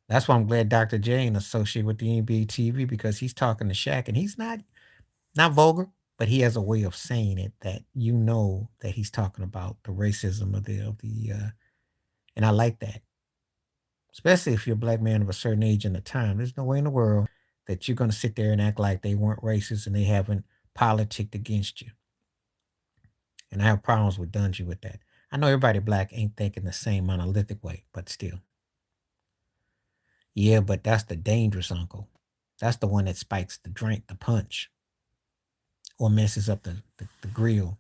That's why I'm glad Dr. J ain't associated with the NBA TV because he's talking to Shaq and he's not vulgar, but he has a way of saying it that that he's talking about the racism and I like that. Especially if you're a black man of a certain age and a time. There's no way in the world that you're gonna sit there and act like they weren't racist and they haven't politicked against you. And I have problems with Dungy with that. I know everybody black ain't thinking the same monolithic way, but still. Yeah, but that's the dangerous uncle. That's the one that spikes the drink, the punch, or messes up the grill.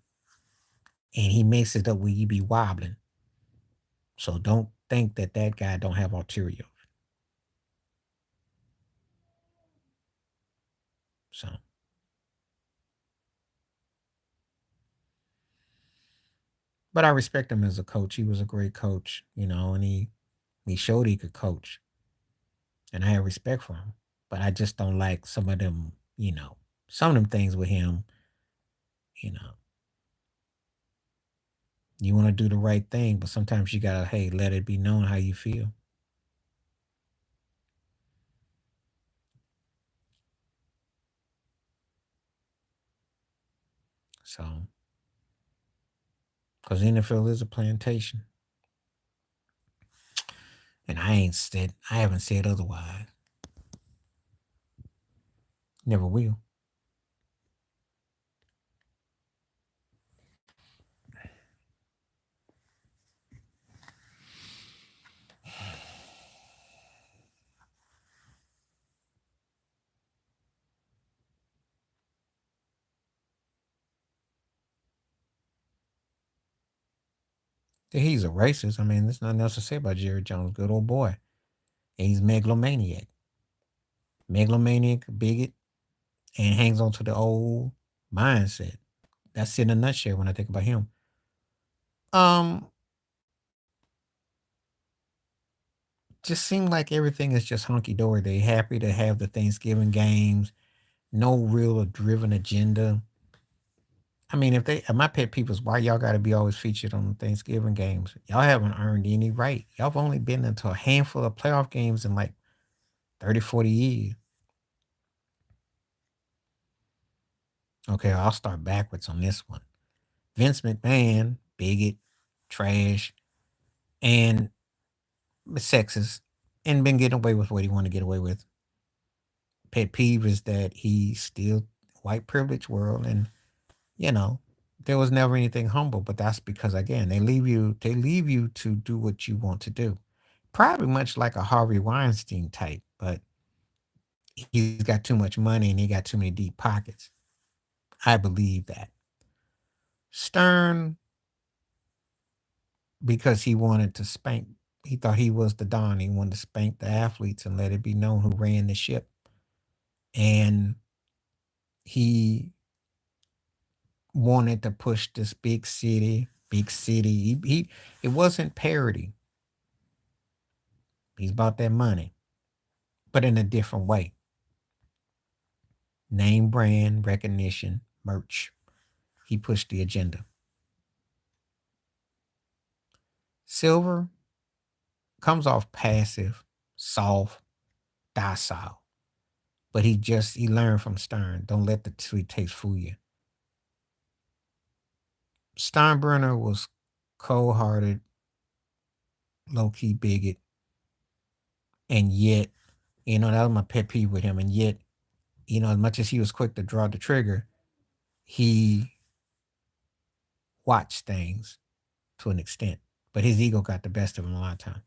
And he makes it up where you be wobbling. So don't think that that guy don't have arterial. So, but I respect him as a coach. He was a great coach, and he showed he could coach, and I have respect for him. But I just don't like some of them, some of them things with him. You know, you want to do the right thing, but sometimes you gotta, hey, let it be known how you feel. So, because NFL is a plantation, and I haven't said otherwise. Never will. He's a racist. I mean, there's nothing else to say about Jerry Jones. Good old boy. And he's megalomaniac. Megalomaniac, bigot, and hangs on to the old mindset. That's in a nutshell when I think about him. Um, just seem like everything is just hunky dory. They happy to have the Thanksgiving games. No real driven agenda. I mean, my pet peeve is why y'all got to be always featured on the Thanksgiving games. Y'all haven't earned any right. Y'all have only been into a handful of playoff games in like 30, 40 years. Okay, I'll start backwards on this one. Vince McMahon, bigot, trash, and sexist, and been getting away with what he want to get away with. Pet peeve is that he's still white privilege world, and you know there was never anything humble. But that's because again they leave you to do what you want to do. Probably much like a Harvey Weinstein type, but he's got too much money and he got too many deep pockets. I believe that. Stern, because he wanted to spank, he thought he was the Don. He wanted to spank the athletes and let it be known who ran the ship. And he wanted to push this big city, big city. It wasn't parody. He's about that money, but in a different way. Name brand, recognition, merch. He pushed the agenda. Silver comes off passive, soft, docile. But he learned from Stern. Don't let the sweet taste fool you. Steinbrenner was cold hearted, low key bigot, and yet, that was my pet peeve with him. And yet, as much as he was quick to draw the trigger, he watched things to an extent. But his ego got the best of him a lot of times.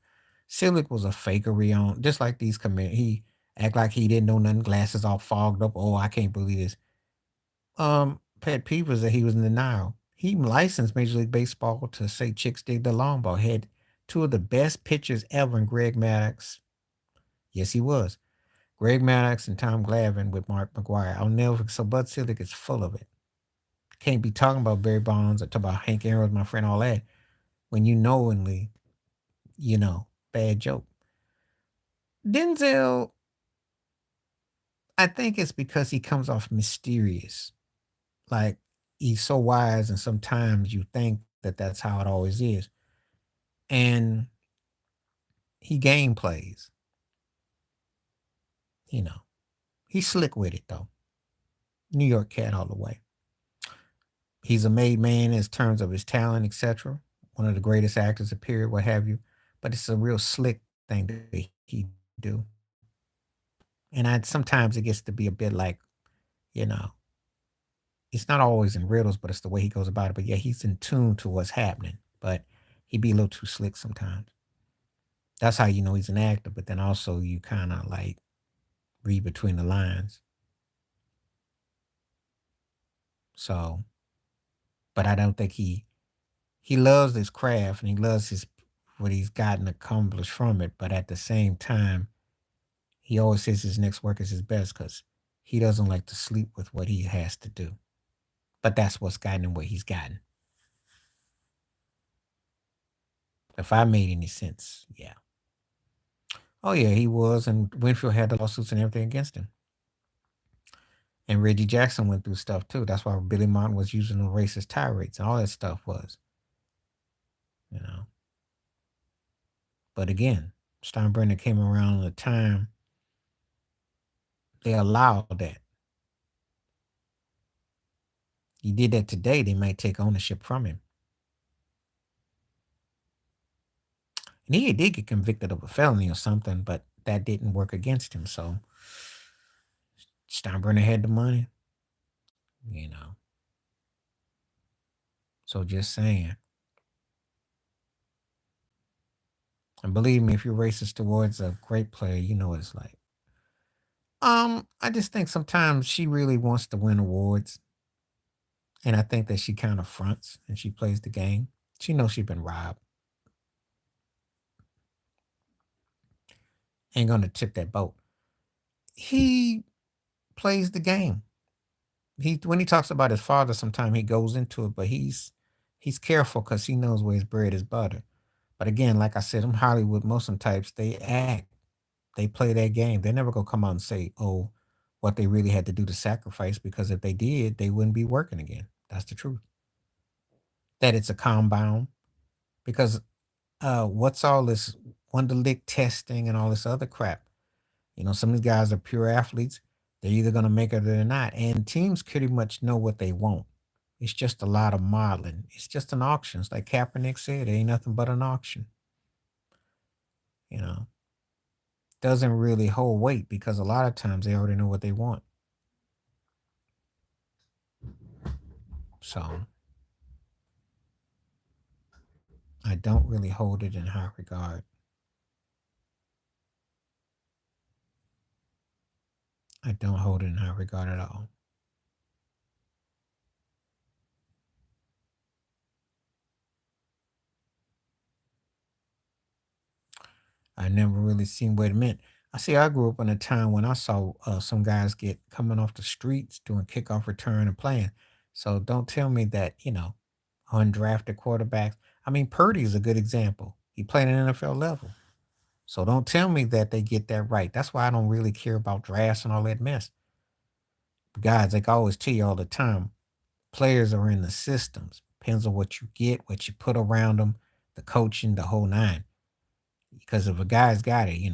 Silic was a fakery on, just like these commit. He act like he didn't know nothing, glasses all fogged up. Oh, I can't believe this. Pet peeve was that he was in denial. He licensed Major League Baseball to say chicks dig the long ball. Had two of the best pitchers ever in Greg Maddux. Yes, he was. Greg Maddux and Tom Glavine with Mark McGuire. I'll never. So Bud Selig is full of it. Can't be talking about Barry Bonds or talk about Hank Aaron, my friend, all that when you knowingly, bad joke. Denzel, I think it's because he comes off mysterious. Like he's so wise, and sometimes you think that that's how it always is. And he game plays. You know, he's slick with it though. New York cat all the way. He's a made man in terms of his talent, etc. One of the greatest actors of period, what have you. But it's a real slick thing that he do. And sometimes it gets to be a bit like, you know, it's not always in riddles, but it's the way he goes about it. But yeah, he's in tune to what's happening. But he be a little too slick sometimes. That's how you know he's an actor. But then also you kind of like read between the lines. So, but I don't think he loves his craft and he loves his what he's gotten accomplished from it. But at the same time, he always says his next work is his best because he doesn't like to sleep with what he has to do. But that's what's gotten him where he's gotten. If I made any sense, yeah. Oh yeah, he was, and Winfield had the lawsuits and everything against him. And Reggie Jackson went through stuff too. That's why Billy Martin was using the racist tirades and all that stuff was, you know. But again, Steinbrenner came around at a time they allowed that. He did that today, they might take ownership from him. And he did get convicted of a felony or something, but that didn't work against him. So Steinbrenner had the money, you know. So just saying. And believe me, if you're racist towards a great player, you know what it's like. I just think sometimes she really wants to win awards. And I think that she kind of fronts and she plays the game. She knows she's been robbed. Ain't gonna tip that boat. He plays the game. He when he talks about his father, sometimes he goes into it, but he's careful because he knows where his bread is buttered. But again, like I said, them Hollywood Muslim types, they act, they play that game. They're never gonna come out and say, oh, what they really had to do to sacrifice, because if they did, they wouldn't be working again. That's the truth. That it's a compound. Because what's all this Wonderlic testing and all this other crap? You know, some of these guys are pure athletes. They're either going to make it or they're not. And teams pretty much know what they want. It's just a lot of modeling. It's just an auction. It's like Kaepernick said, it ain't nothing but an auction. You know, doesn't really hold weight because a lot of times they already know what they want. So I don't really hold it in high regard. I don't hold it in high regard at all. I never really seen what it meant. I see. I grew up in a time when I saw some guys get coming off the streets doing kickoff return and playing. So don't tell me that undrafted quarterbacks. I mean, Purdy is a good example. He played at NFL level. So don't tell me that they get that right. That's why I don't really care about drafts and all that mess. Guys, like I always tell you all the time, players are in the systems. Depends on what you get, what you put around them, the coaching, the whole nine. Because if a guy's got it,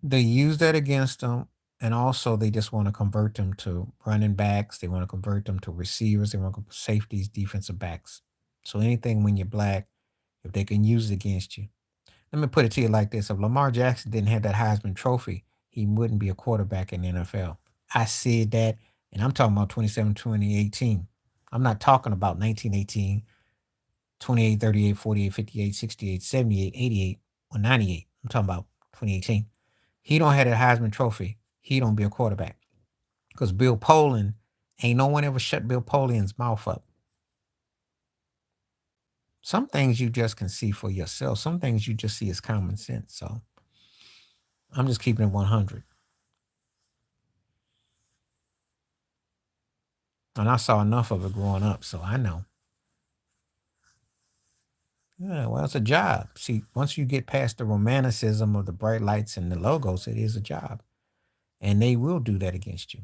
they use that against them, and also they just want to convert them to running backs. They want to convert them to receivers. They want to safeties, defensive backs. So anything when you're black, if they can use it against you. Let me put it to you like this: if Lamar Jackson didn't have that Heisman Trophy, he wouldn't be a quarterback in the NFL. I said that, and I'm talking about 2018. I'm not talking about 1918, 28, 38, 48, 58, 68, 78, 88, or 98. I'm talking about 2018. He don't have that Heisman Trophy. He don't be a quarterback. Because Bill Polian, ain't no one ever shut Bill Polian's mouth up. Some things you just can see for yourself. Some things you just see as common sense. So I'm just keeping it 100. And I saw enough of it growing up, so I know. Yeah, well, it's a job. See, once you get past the romanticism of the bright lights and the logos, it is a job. And they will do that against you.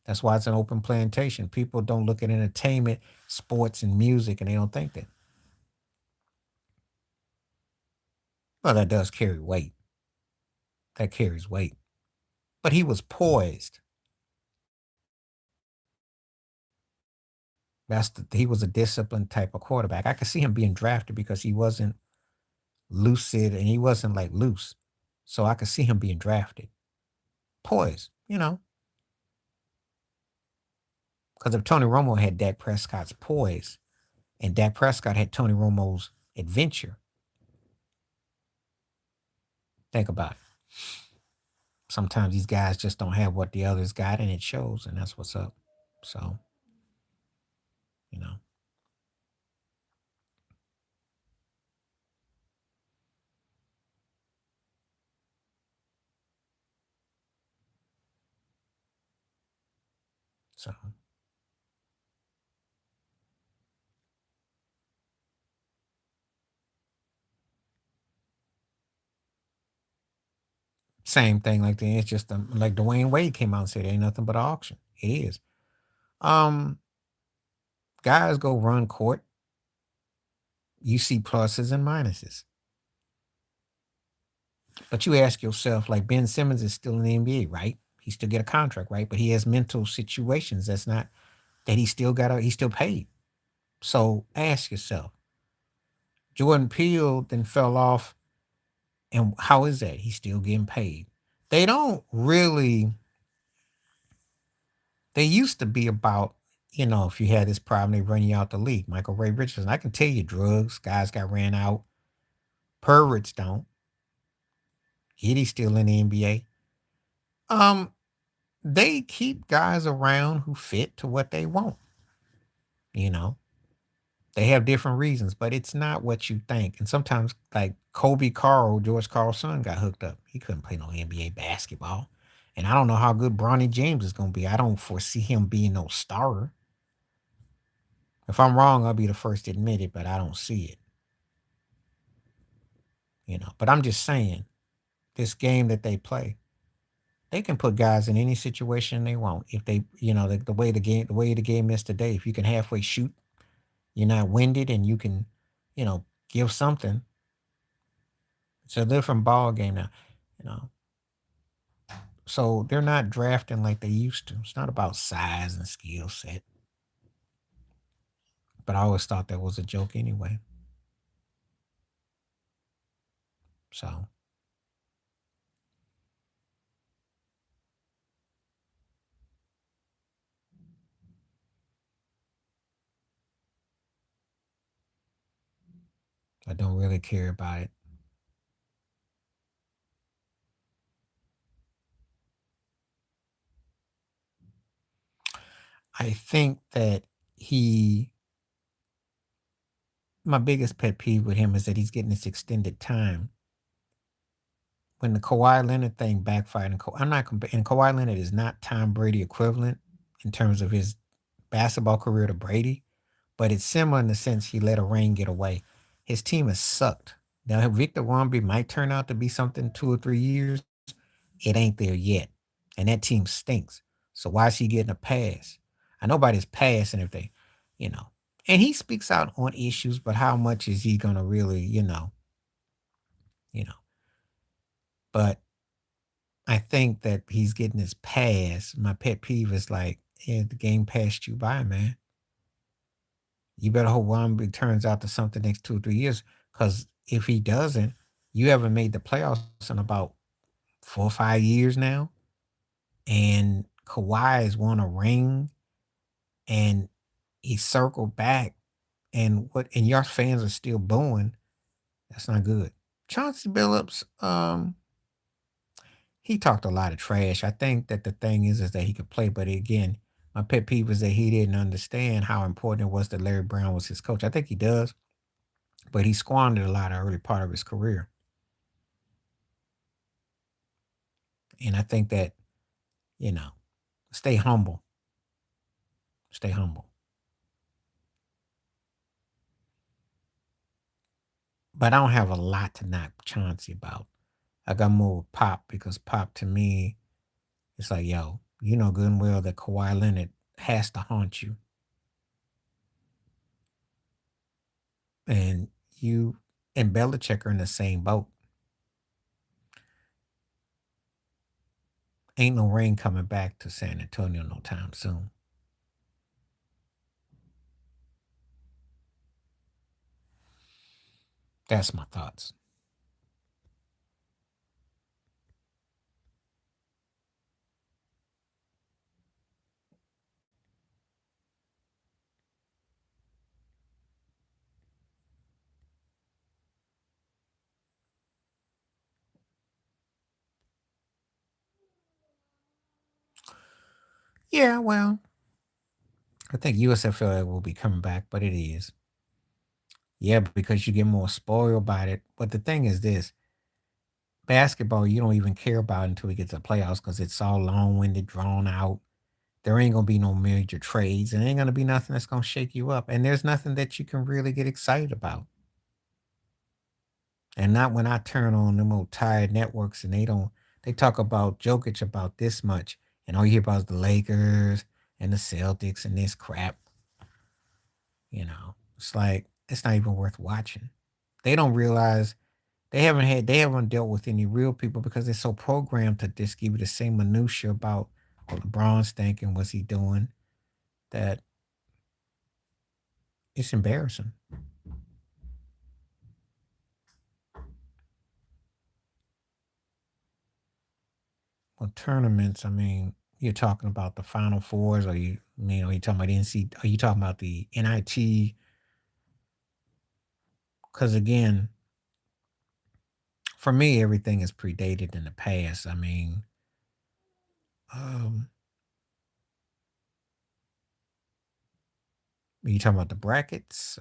That's why it's an open plantation. People don't look at entertainment, sports, and music, and they don't think that. Well, that does carry weight. That carries weight. But he was poised. He was a disciplined type of quarterback. I could see him being drafted because he wasn't lucid, and he wasn't like loose. So I could see him being drafted. Poised, because if Tony Romo had Dak Prescott's poise and Dak Prescott had Tony Romo's adventure, think about it. Sometimes these guys just don't have what the others got, and it shows, and that's what's up. So, you know, so same thing like that. It's just like Dwayne Wade came out and said, "Ain't nothing but an auction." It is. Um, Guys go run court. You see pluses and minuses, but you ask yourself, like Ben Simmons is still in the NBA, right? He still get a contract, right? But he has mental situations that's not that he's still paid. So ask yourself, Jordan Peele then fell off, and how is that? He's still getting paid. They don't really. They used to be about, if you had this problem, they run you out the league. Michael Ray Richardson, I can tell you, drugs guys got ran out. Perverts don't. He's still in the NBA. Um, they keep guys around who fit to what they want. You know, they have different reasons, but it's not what you think. And sometimes, like George Carl's son, got hooked up. He couldn't play no NBA basketball. And I don't know how good Bronny James is going to be. I don't foresee him being no starter. If I'm wrong, I'll be the first to admit it, but I don't see it. But I'm just saying, this game that they play, they can put guys in any situation they want. If they, the way the game is today, if you can halfway shoot, you're not winded, and you can, give something. It's a different ball game now, you know. So they're not drafting like they used to. It's not about size and skill set. But I always thought that was a joke anyway. So I don't really care about it. I think that he my biggest pet peeve with him is that he's getting this extended time. When the Kawhi Leonard thing backfired, and I'm not and Kawhi Leonard is not Tom Brady equivalent in terms of his basketball career to Brady, but it's similar in the sense he let a ring get away. His team has sucked. Now Victor Wembanyama might turn out to be something 2 or 3 years. It ain't there yet, and that team stinks. So why is he getting a pass? I know about his pass and everything, you know. And he speaks out on issues, but how much is he gonna really, you know? But I think that he's getting his pass. My pet peeve is like, yeah, the game passed you by, man. You better hope Wemby turns out to something next 2 or 3 years. Because if he doesn't, you haven't made the playoffs in about 4 or 5 years now. And Kawhi has won a ring, and he circled back, and your fans are still booing. That's not good. Chauncey Billups, he talked a lot of trash. I think that the thing is that he could play, but again, my pet peeve is that he didn't understand how important it was that Larry Brown was his coach. I think he does, but he squandered a lot of early part of his career. And I think that, you know, stay humble. Stay humble. But I don't have a lot to knock Chauncey about. I got more with Pop, because Pop, to me, it's like, yo, you know good and well that Kawhi Leonard has to haunt you. And you and Belichick are in the same boat. Ain't no rain coming back to San Antonio no time soon. That's my thoughts. Yeah, well, I think USFL will be coming back, but it is. Yeah, because you get more spoiled by it. But the thing is this basketball, you don't even care about until we get to the playoffs because it's all long winded, drawn out. There ain't gonna be no major trades, and ain't gonna be nothing that's gonna shake you up. And there's nothing that you can really get excited about. And not when I turn on them old tired networks and they talk about Jokic about this much, and all you hear about is the Lakers and the Celtics and this crap. It's like it's not even worth watching. They don't realize they haven't dealt with any real people because they're so programmed to just give you the same minutia about what LeBron's thinking, what's he doing, that it's embarrassing. Well, tournaments, I mean, you're talking about the Final Fours, or are you talking about NC? Are you talking about the NIT? Because again, for me, everything is predated in the past. I mean, um, are you talking about the brackets?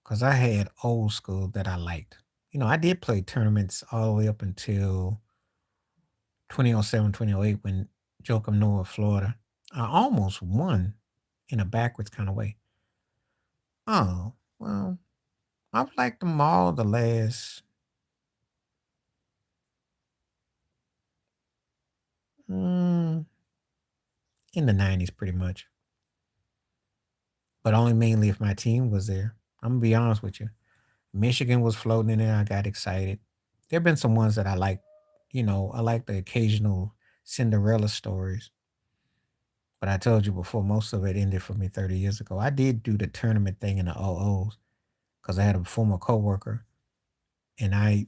Because I had old school that I liked. I did play tournaments all the way up until 2007, 2008 when Joakim Noah, Florida. I almost won in a backwards kind of way. Oh, well, I've liked them all the last mm, in the 90s pretty much. But only mainly if my team was there. I'm gonna be honest with you. Michigan was floating in there. I got excited. There have been some ones that I like. I like the occasional Cinderella stories. But I told you before, most of it ended for me 30 years ago. I did do the tournament thing in the OOs because I had a former coworker, and I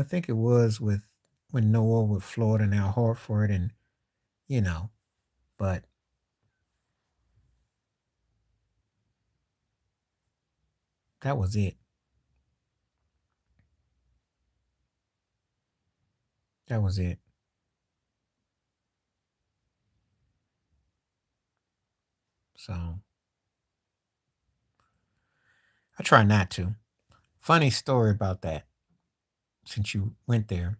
think it was with when Noah with Florida, now Hartford, and you know, but that was it. That was it. So I try not to. Funny story about that. Since you went there,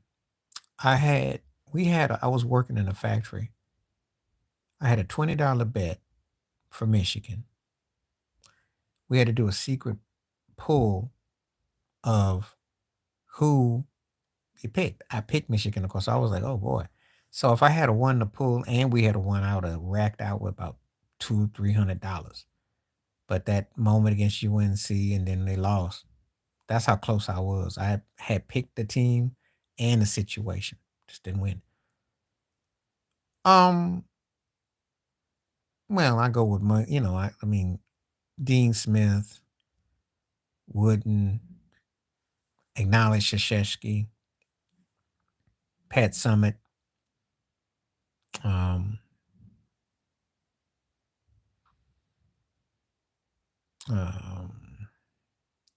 I had I was working in a factory. I had a $20 bet for Michigan. We had to do a secret pool of who you picked. I picked Michigan, of course. I was like, oh boy. So if I had a won the pool and we had a won, I would have racked out with about $200-300. But that moment against UNC and then they lost. That's how close I was. I had picked the team and the situation. Just didn't win. Um, well, I go with my, I mean, Dean Smith, Wooden, Acknowledge Shashesky, Pat Summit, um, um,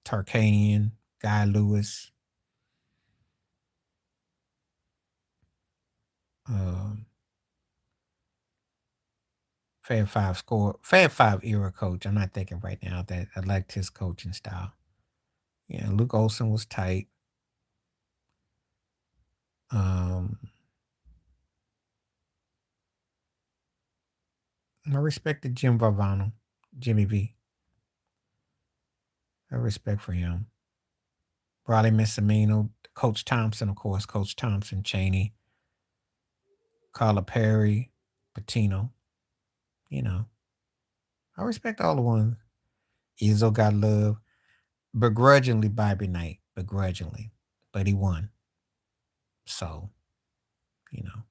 Tarkanian, Guy Lewis, um, Fab Five era coach. I'm not thinking right now that I liked his coaching style. Yeah, Luke Olson was tight. Um, I respected Jim Valvano, Jimmy V. I respect for him. Riley Missamino, Coach Thompson, of course, Coach Thompson, Cheney, Carla Perry, Patino. You know, I respect all the ones. Izzo got love. Begrudgingly, Bobby Knight, begrudgingly. But he won. So, you know.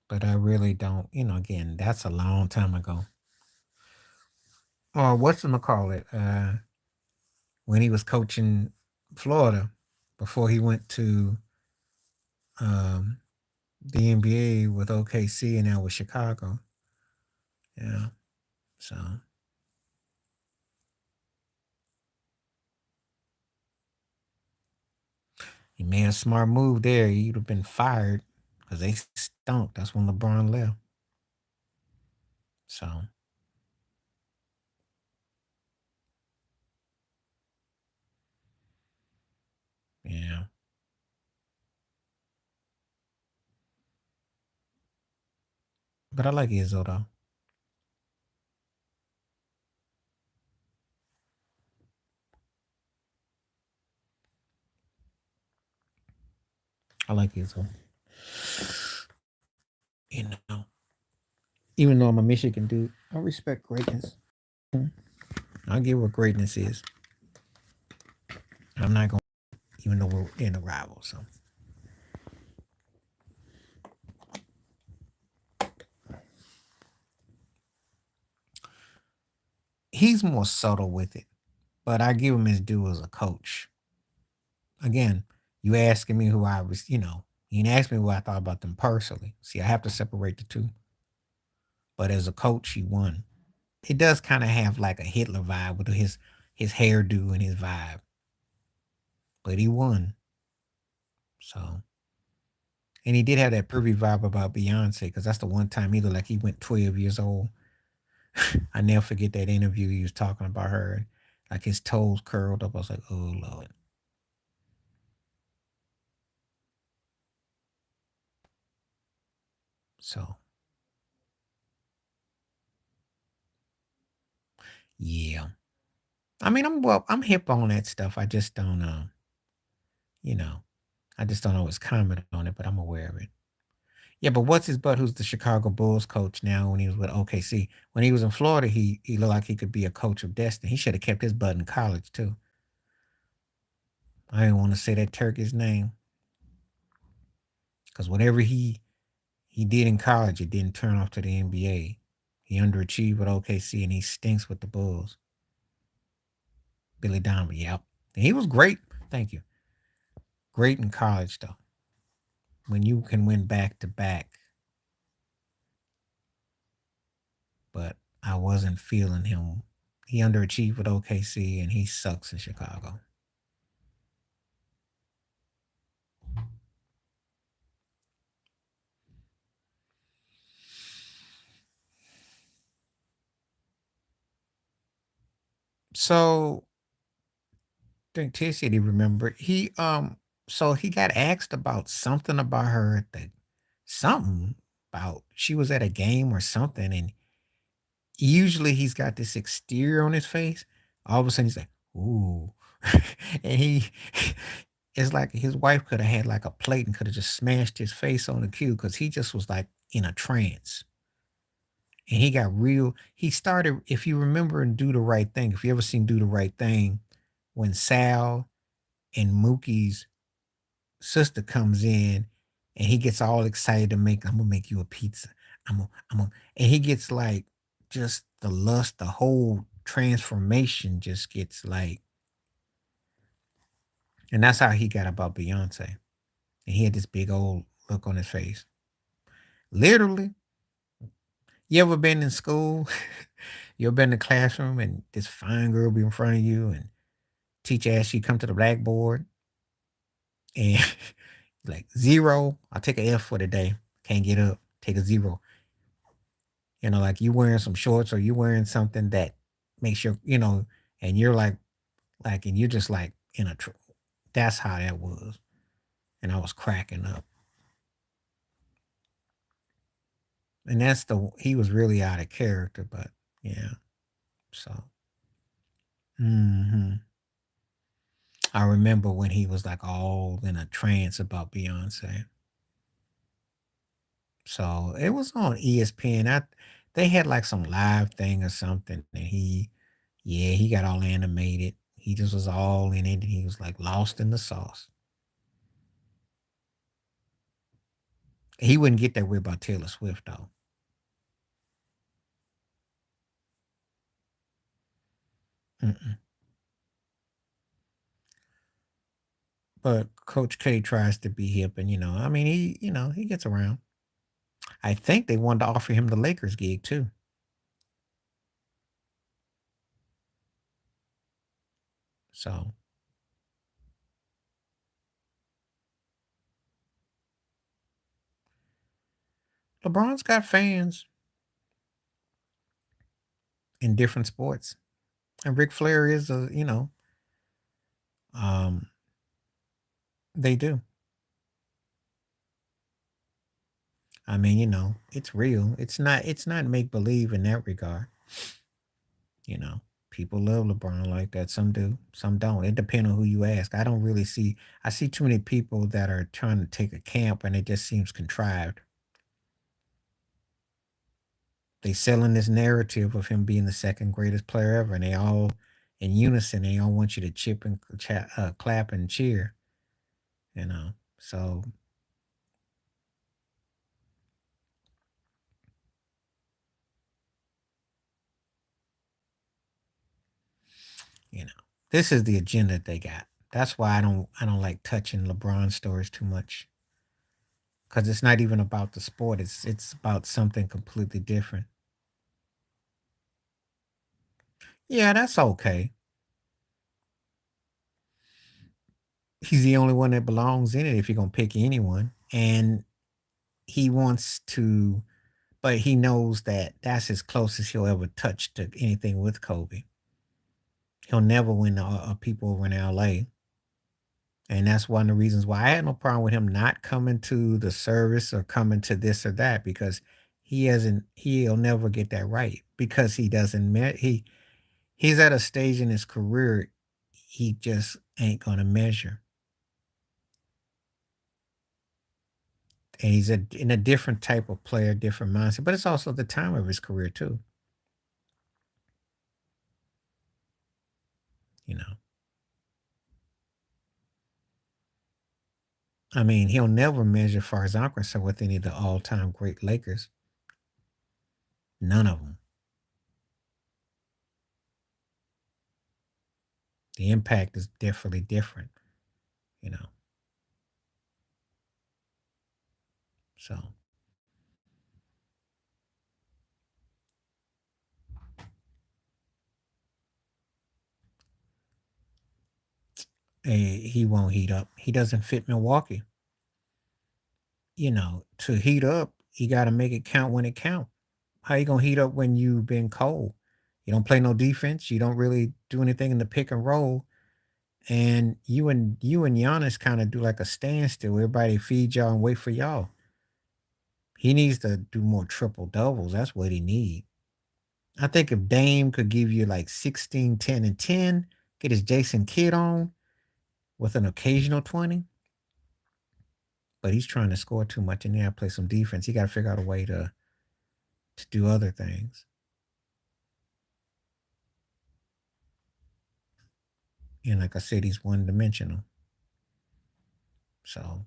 But I really don't, again, that's a long time ago. Or what's gonna call it? When he was coaching Florida before he went to um, the NBA with OKC and now with Chicago. Yeah. So He made a smart move there. He'd have been fired because they stunk. That's when LeBron left. So yeah, but I like Izzo though. I like Izzo. You know, even though I'm a Michigan dude, I respect greatness. I get what greatness is. I'm not going, even though we're in a rival. So he's more subtle with it, but I give him his due as a coach. Again, you asking me who I was, you didn't ask me what I thought about them personally. See, I have to separate the two. But as a coach, he won. It does kind of have like a Hitler vibe with his hairdo and his vibe, but he won. So, and he did have that pervy vibe about Beyonce because that's the one time he looked like he went 12 years old. I never forget that interview he was talking about her, like his toes curled up. I was like, oh Lord. So yeah, I mean, I'm hip on that stuff. I just don't you know, I just don't always comment on it, but I'm aware of it. Yeah, but what's his butt? Who's the Chicago Bulls coach now? When he was with OKC, when he was in Florida, he looked like he could be a coach of destiny. He should have kept his butt in college too. I didn't want to say that Turkish name because whatever he did in college, it didn't turn off to the NBA. He underachieved with OKC and he stinks with the Bulls. Billy Donovan, yep, and he was great. Thank you. Great in college though. When you can win back to back, but I wasn't feeling him. He underachieved with OKC and he sucks in Chicago. So I think T said he remembered. So he got asked about something about her at the something about she was at a game or something, and usually he's got this exterior on his face. All of a sudden he's like, ooh. And it's like his wife could have had like a plate and could have just smashed his face on the cue because he just was like in a trance. And he got real. He started, if you remember in Do the Right Thing, if you ever seen Do the Right Thing, when Sal and Mookie's sister comes in and he gets all excited to make, I'm gonna make you a pizza. And he gets like just the lust, the whole transformation just gets like, and that's how he got about Beyonce. And he had this big old look on his face. Literally, you ever been in school? You ever been in the classroom and this fine girl be in front of you and teacher asks you to come to the blackboard and like zero, I'll take a F for the day. Can't get up, take a zero. Like you wearing some shorts or you wearing something that makes your, and you're like, and you're just like in a, that's how that was. And I was cracking up. And he was really out of character, but yeah. So, hmm I remember when he was like all in a trance about Beyonce. So it was on ESPN. They had like some live thing or something, and yeah, he got all animated. He just was all in it. And he was like lost in the sauce. He wouldn't get that way about Taylor Swift though. Mm-mm. But Coach K tries to be hip, and I mean, he gets around. I think they wanted to offer him the Lakers gig too. So LeBron's got fans in different sports, and Ric Flair is um, they do. I mean, it's real. It's not make believe in that regard. You know, people love LeBron like that. Some do, some don't. It depends on who you ask. I don't really see. I see too many people that are trying to take a camp, and it just seems contrived. They selling this narrative of him being the second greatest player ever, and they all in unison. They all want you to chip and clap and cheer. So you know, this is the agenda they got. That's why I don't like touching LeBron stories too much, because it's not even about the sport. It's about something completely different. Yeah, that's okay. He's the only one that belongs in it if you're gonna pick anyone, and he wants to, but he knows that that's as close as he'll ever touch to anything with Kobe. He'll never win people over in LA. And that's one of the reasons why I had no problem with him not coming to the service or coming to this or that, because he'll never get that right, because he doesn't he's at a stage in his career he just ain't gonna measure. And he's in a different type of player, different mindset, but it's also the time of his career too. You know, I mean, he'll never measure, as far as I'm concerned, with any of the all-time great Lakers. None of them. The impact is definitely different. You know, so he won't heat up. He doesn't fit Milwaukee. To heat up, you got to make it count when it count. How you gonna heat up when you've been cold? You don't play no defense. You don't really do anything in the pick and roll. And you and Giannis kind of do like a standstill. Everybody feed y'all and wait for y'all. He needs to do more triple doubles. That's what he needs. I think if Dame could give you like 16, 10, and 10, get his Jason Kidd on with an occasional 20, but he's trying to score too much and yeah, play some defense. He got to figure out a way to do other things. And like I said, he's one dimensional. So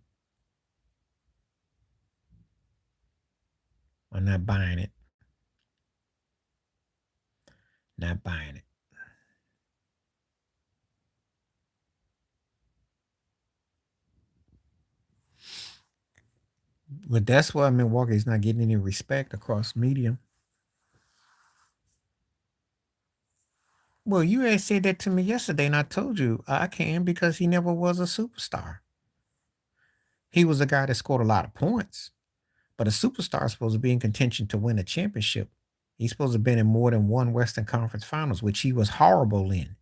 I'm not buying it. Not buying it. But that's why Milwaukee's not getting any respect across media. Well, you had said that to me yesterday, and I told you I can, because he never was a superstar. He was a guy that scored a lot of points, but a superstar is supposed to be in contention to win a championship. He's supposed to have been in more than one Western Conference Finals, which he was horrible in.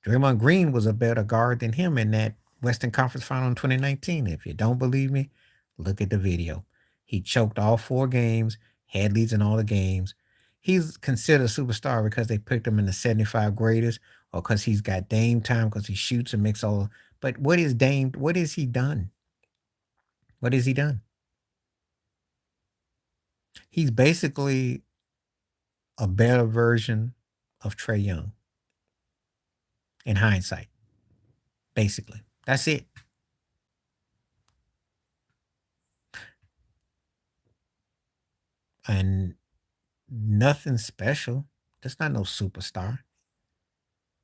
Draymond Green was a better guard than him in that Western Conference Final in 2019. If you don't believe me, look at the video. He choked all 4 games, had leads in all the games. He's considered a superstar because they picked him in the 75 greatest, or because he's got Dame time, because he shoots and makes all. But what is Dame? What has he done? What has he done? He's basically a better version of Trey Young in hindsight. Basically, that's it. And nothing special. That's not no superstar.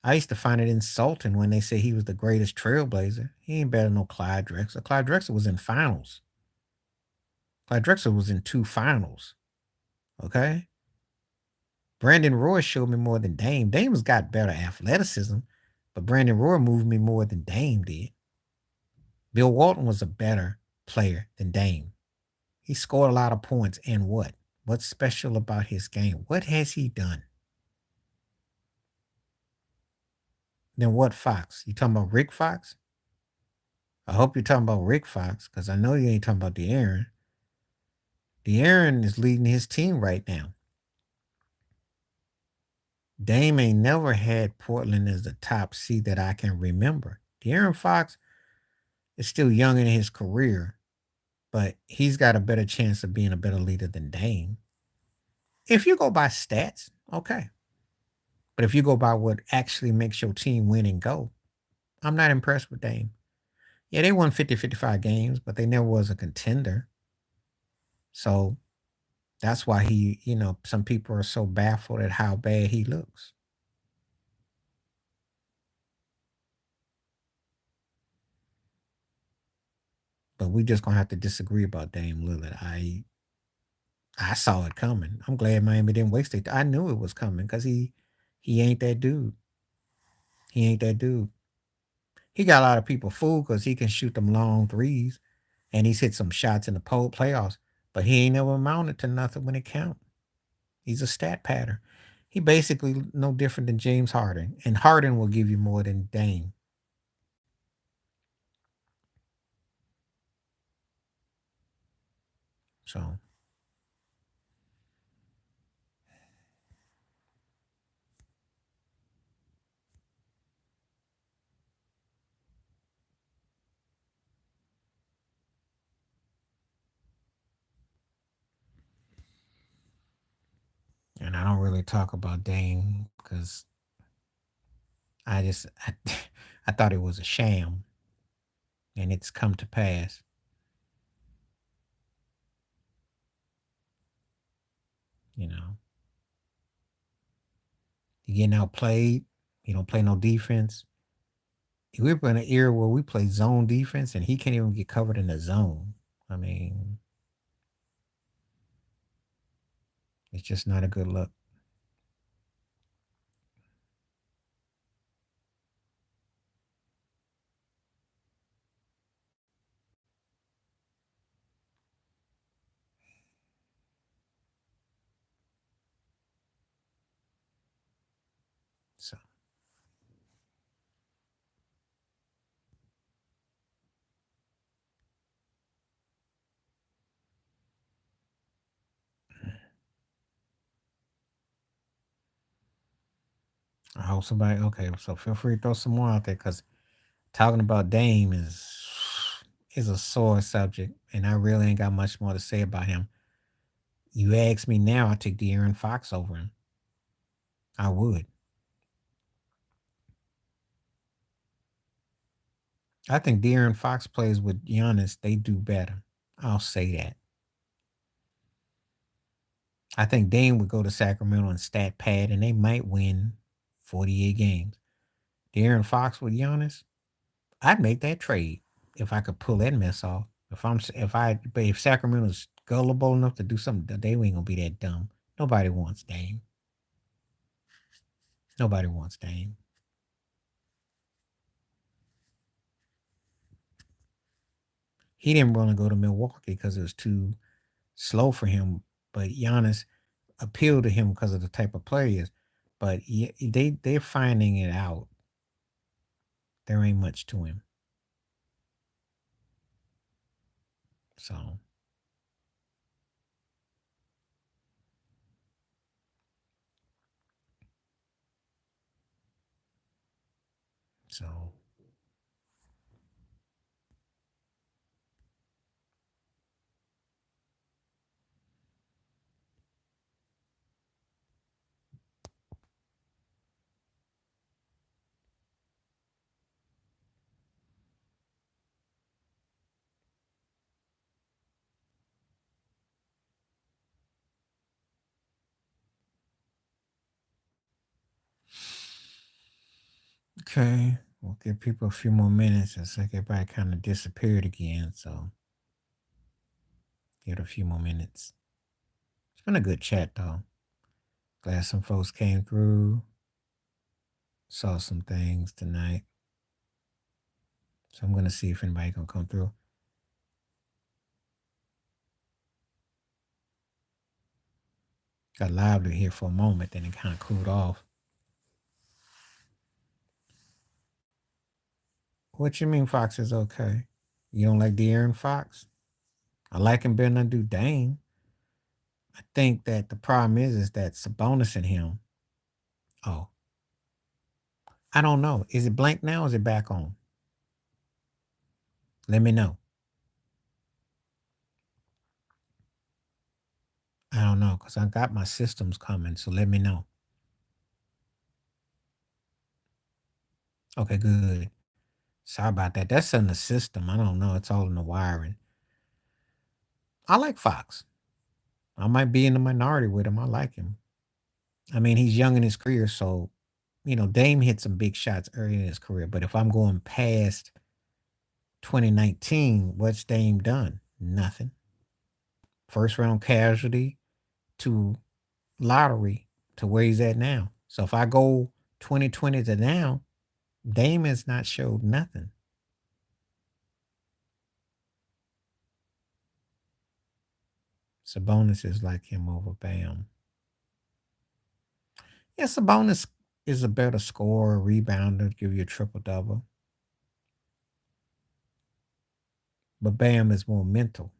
I used to find it insulting when they say he was the greatest trailblazer. He ain't better than no Clyde Drexler. Clyde Drexler was in finals. Clyde Drexler was in 2 finals. Okay? Brandon Roy showed me more than Dame. Dame's got better athleticism, but Brandon Roy moved me more than Dame did. Bill Walton was a better player than Dame. He scored a lot of points. And what? What's special about his game? What has he done? Then what Fox? You talking about Rick Fox? I hope you're talking about Rick Fox, because I know you ain't talking about De'Aaron. De'Aaron is leading his team right now. Dame ain't never had Portland as the top seed that I can remember. De'Aaron Fox is still young in his career, but he's got a better chance of being a better leader than Dame. If you go by stats, okay. But if you go by what actually makes your team win and go, I'm not impressed with Dame. Yeah, they won 50, 55 games, but they never was a contender. So that's why some people are so baffled at how bad he looks. But we just gonna have to disagree about Dame Lillard. I saw it coming. I'm glad Miami didn't waste it. I knew it was coming because he ain't that dude. He ain't that dude. He got a lot of people fooled because he can shoot them long threes and he's hit some shots in the playoffs, but he ain't never amounted to nothing when it count. He's a stat pattern. He basically no different than James Harden, and Harden will give you more than Dame. So and I don't really talk about Dame because I I thought it was a sham, and it's come to pass. You know, he getting outplayed. He don't play no defense. We're in an era where we play zone defense, and he can't even get covered in the zone. I mean, it's just not a good look. So I hope somebody. Okay, so feel free to throw some more out there because talking about Dame is a sore subject, and I really ain't got much more to say about him. You ask me now, I take De'Aaron Fox over him. I would. I think De'Aaron Fox plays with Giannis. They do better. I'll say that. I think Dame would go to Sacramento and stat pad, and they might win 48 games. De'Aaron Fox with Giannis, I'd make that trade if I could pull that mess off. But if Sacramento's gullible enough to do something, they ain't gonna be that dumb. Nobody wants Dame. Nobody wants Dame. He didn't want to go to Milwaukee because it was too slow for him. But Giannis appealed to him because of the type of player he is. But they're finding it out. There ain't much to him. So so okay. We'll give people a few more minutes. It's like everybody kind of disappeared again. So give it a few more minutes. It's been a good chat though. Glad some folks came through. Saw some things tonight. So I'm gonna see if anybody gonna come through. Got lively here for a moment, then it kind of cooled off. What you mean Fox is okay? You don't like De'Aaron Fox? I like him better than I do Dame. I think that the problem is that Sabonis and him. Oh, I don't know. Is it blank now or is it back on? Let me know. I don't know because I got my systems coming, so let me know. Okay, good. Sorry about that. That's in the system. I don't know. It's all in the wiring. I like Fox. I might be in the minority with him. I like him. I mean, he's young in his career, so Dame hit some big shots early in his career. But if I'm going past 2019, what's Dame done? Nothing. First round casualty to lottery to where he's at now. So if I go 2020 to now, Dame has not showed nothing. Sabonis is like him over Bam. Yeah, Sabonis is a better scorer, rebounder, give you a triple double. But Bam is more mental.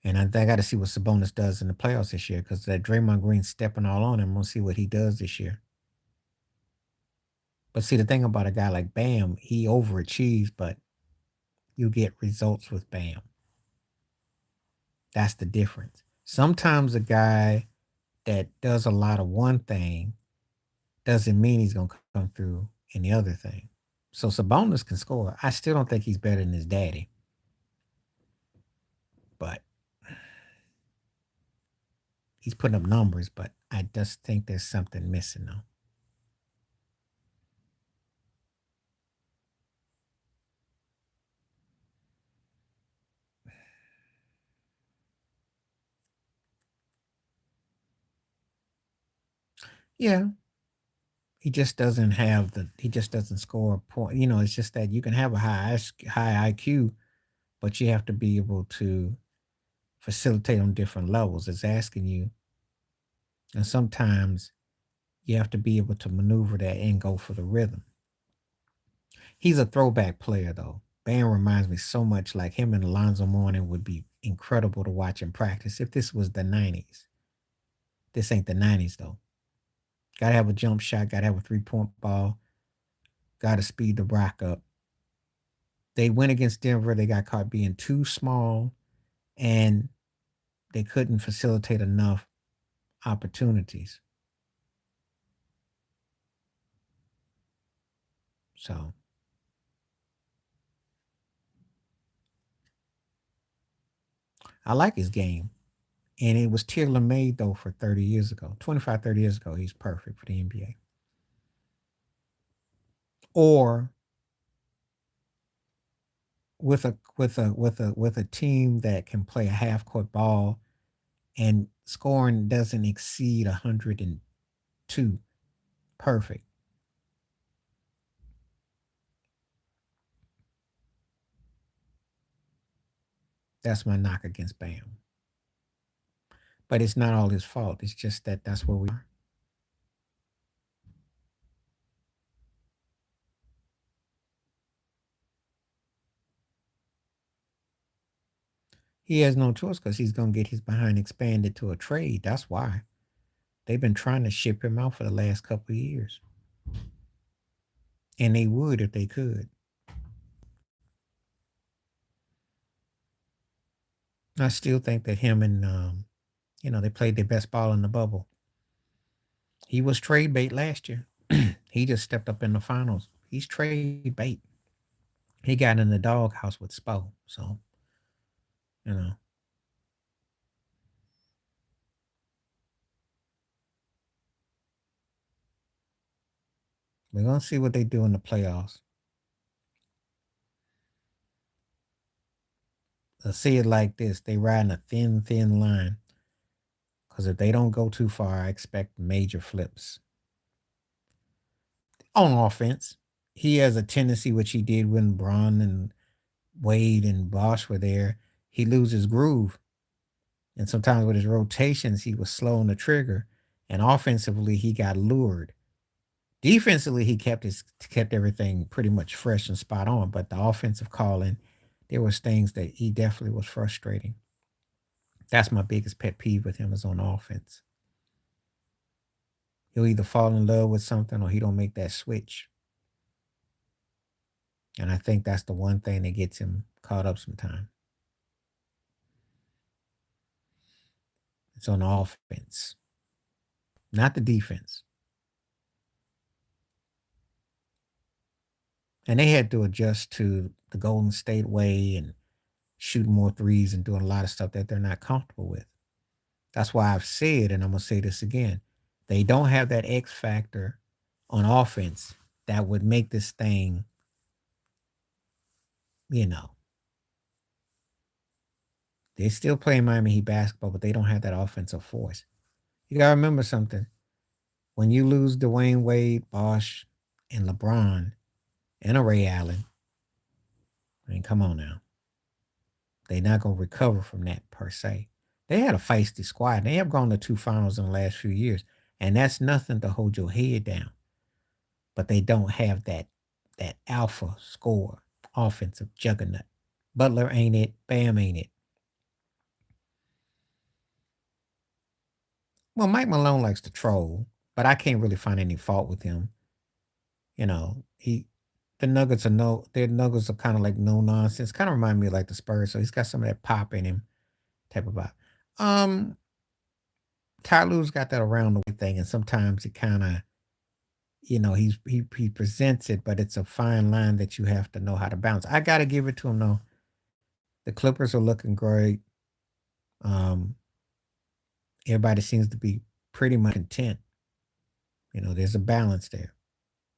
And I got to see what Sabonis does in the playoffs this year because that Draymond Green stepping all on him. We'll see what he does this year. But see, the thing about a guy like Bam, he overachieves, but you get results with Bam. That's the difference. Sometimes a guy that does a lot of one thing doesn't mean he's going to come through in the other thing. So Sabonis can score. I still don't think he's better than his daddy. But he's putting up numbers, but I just think there's something missing though. Yeah, he just doesn't score a point. It's just that you can have a high IQ, but you have to be able to facilitate on different levels. It's asking you, and sometimes you have to be able to maneuver that and go for the rhythm. He's a throwback player though. Bam reminds me so much like him and Alonzo Mourning would be incredible to watch in practice if this was the 90s. This ain't the 90s though. Gotta have a jump shot, gotta have a 3-point ball, gotta speed the rock up. They went against Denver, they got caught being too small, and they couldn't facilitate enough opportunities. So I like his game. And it was tailor made though for 30 years ago. 25, 30 years ago, he's perfect for the NBA. Or with a team that can play a half court ball and scoring doesn't exceed 102. Perfect. That's my knock against Bam. But it's not all his fault. It's just that that's where we are. He has no choice because he's gonna get his behind expanded to a trade. That's why. They've been trying to ship him out for the last couple of years. And they would if they could. I still think that him and they played their best ball in the bubble. He was trade bait last year. He just stepped up in the finals. He's trade bait. He got in the doghouse with Spo. So, you know, we're gonna see what they do in the playoffs. Let's see it like this. They riding a thin, thin line. Because if they don't go too far, I expect major flips. On offense, he has a tendency, which he did when Braun and Wade and Bosch were there. He loses groove. And sometimes with his rotations, he was slow on the trigger. And offensively, he got lured. Defensively, he kept everything pretty much fresh and spot on. But the offensive calling, there was things that he definitely was frustrating. That's my biggest pet peeve with him is on offense. He'll either fall in love with something or he don't make that switch. And I think that's the one thing that gets him caught up sometimes. It's on the offense, not the defense. And they had to adjust to the Golden State way and shooting more threes and doing a lot of stuff that they're not comfortable with. That's why I've said, and I'm going to say this again, they don't have that X factor on offense that would make this thing, you know, they still play Miami Heat basketball, but they don't have that offensive force. You got to remember something. When you lose Dwayne Wade, Bosh, and LeBron, and a Ray Allen, I mean, come on now. They're not going to recover from that per se. They had a feisty squad. They have gone to 2 finals in the last few years, and that's nothing to hold your head down. But they don't have that alpha score, offensive juggernaut. Butler ain't it. Bam ain't it. Well, Mike Malone likes to troll, but I can't really find any fault with him. You know, the Nuggets are their Nuggets are kind of like no nonsense. Kind of remind me of like the Spurs, so he's got some of that pop in him, type of vibe. Um, Ty Lue's got that around the way thing, and sometimes he kind of, he presents it, but it's a fine line that you have to know how to balance. I got to give it to him though. The Clippers are looking great. Um, Everybody seems to be pretty much content. There's a balance there.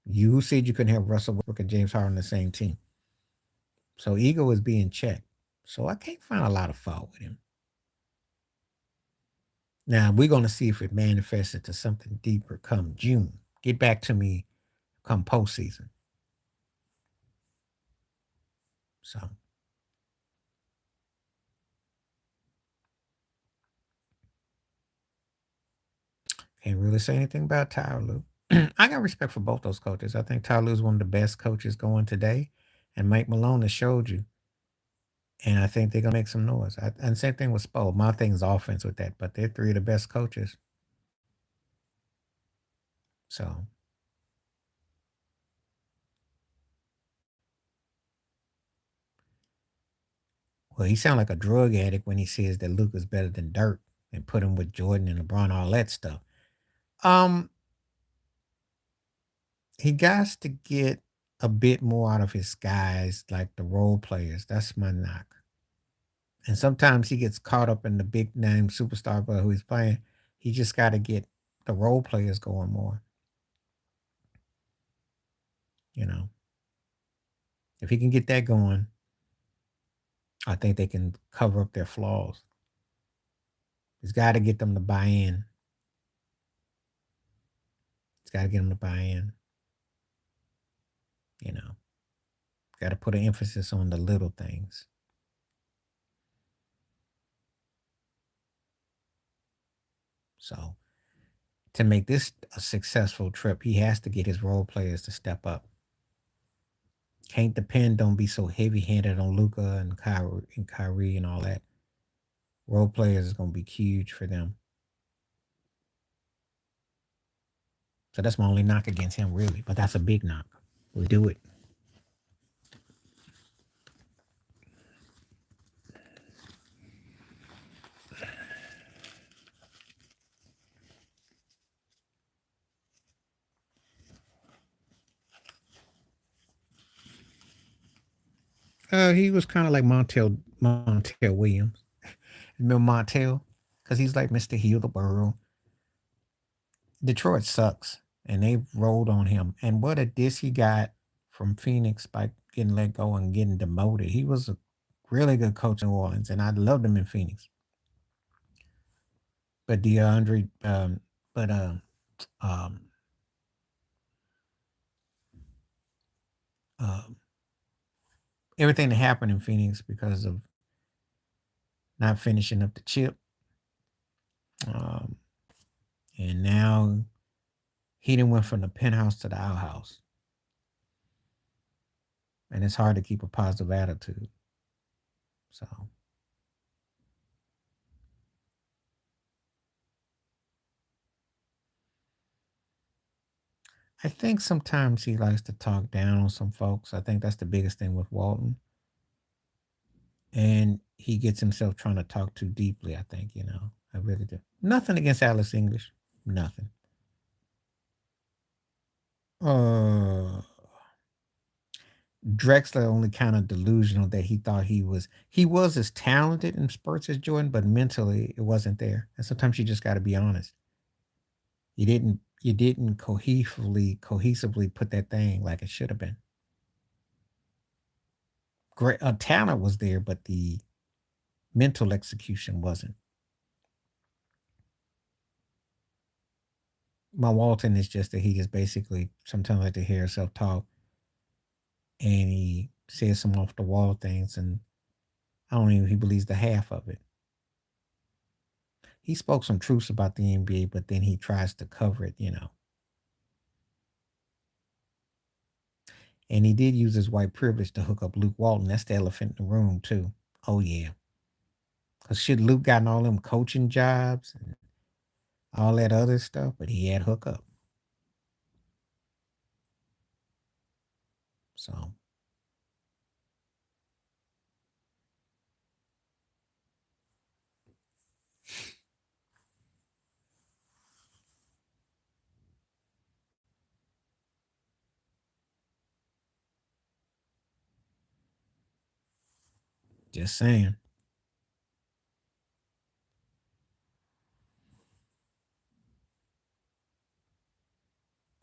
You said you couldn't have Russell Westbrook and James Harden on the same team. So ego is being checked. So I can't find a lot of fault with him. Now we're going to see if it manifests into something deeper come June. Get back to me come postseason. So can't really say anything about Tyler Lue. I got respect for both those coaches. I think Tyler Lue's one of the best coaches going today, and Mike Malone has showed you. And I think they're gonna make some noise. And same thing with Spo. My thing is offense with that, but they're three of the best coaches. So well, he sounds like a drug addict when he says that Luke is better than Dirk and put him with Jordan and LeBron, all that stuff. Um, he got to get a bit more out of his guys, like the role players. That's my knock. And sometimes he gets caught up in the big name superstar player who he's playing. He just got to get the role players going more. You know, if he can get that going, I think they can cover up their flaws. He's got to get them to buy in. He's got to get them to buy in. You know, got to put an emphasis on the little things. So, to make this a successful trip, he has to get his role players to step up. Can't depend on be so heavy handed on Luca and Kyrie and all that. Role players is going to be huge for them. So that's my only knock against him, really. But that's a big knock. We'll do it. He was kind of like Montel Williams. Remember Montel? Because he's like Mr. Heal the World. Detroit sucks, and they rolled on him. And what a diss he got from Phoenix by getting let go and getting demoted. He was a really good coach in New Orleans, and I loved him in Phoenix. But DeAndre, but um, um, everything that happened in Phoenix because of not finishing up the chip. Um, and now he done went from the penthouse to the outhouse. And it's hard to keep a positive attitude. So I think sometimes he likes to talk down on some folks. I think that's the biggest thing with Walton. And he gets himself trying to talk too deeply, I think, I really do. Nothing against Alice English. Nothing. Uh Drexler only kind of delusional that he was as talented in spurts as Jordan, but mentally it wasn't there. And sometimes you just got to be honest. You didn't cohesively put that thing like it should have been. Great talent was there, but the mental execution wasn't. My Walton is just that he just basically sometimes like to hear himself talk, and he says some off the wall things, and I don't even he believes the half of it. He spoke some truths about the NBA, but then he tries to cover it. And he did use his white privilege to hook up Luke Walton. That's the elephant in the room too. Oh yeah, because should Luke gotten all them coaching jobs and all that other stuff, but he had hookup. So just saying.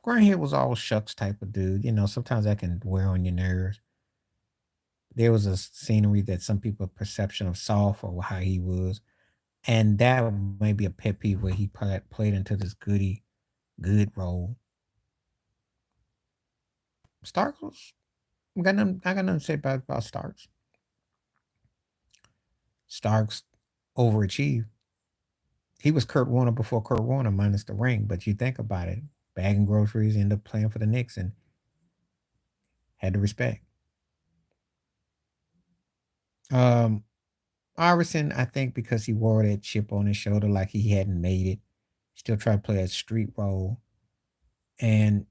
Grant was all shucks type of dude. Sometimes that can wear on your nerves. There was a scenery that some people perception of soft or how he was. And that may be a pet peeve where he played into this good role. Starks was I got nothing to say about Starks. Starks overachieved. He was Kurt Warner before Kurt Warner minus the ring, but you think about it, bagging groceries, end up playing for the Knicks and had the respect. Um, Iverson, I think because he wore that chip on his shoulder like he hadn't made it, still tried to play a street role. And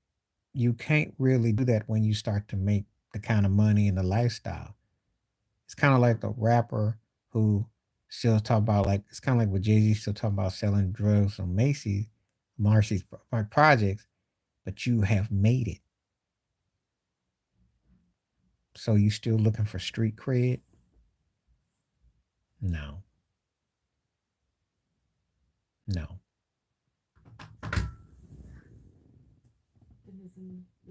you can't really do that when you start to make the kind of money and the lifestyle. It's kind of like the rapper who still talk about like it's kind of like what Jay Z still talking about selling drugs on Marcy's projects, but you have made it. So you still looking for street cred? No, no.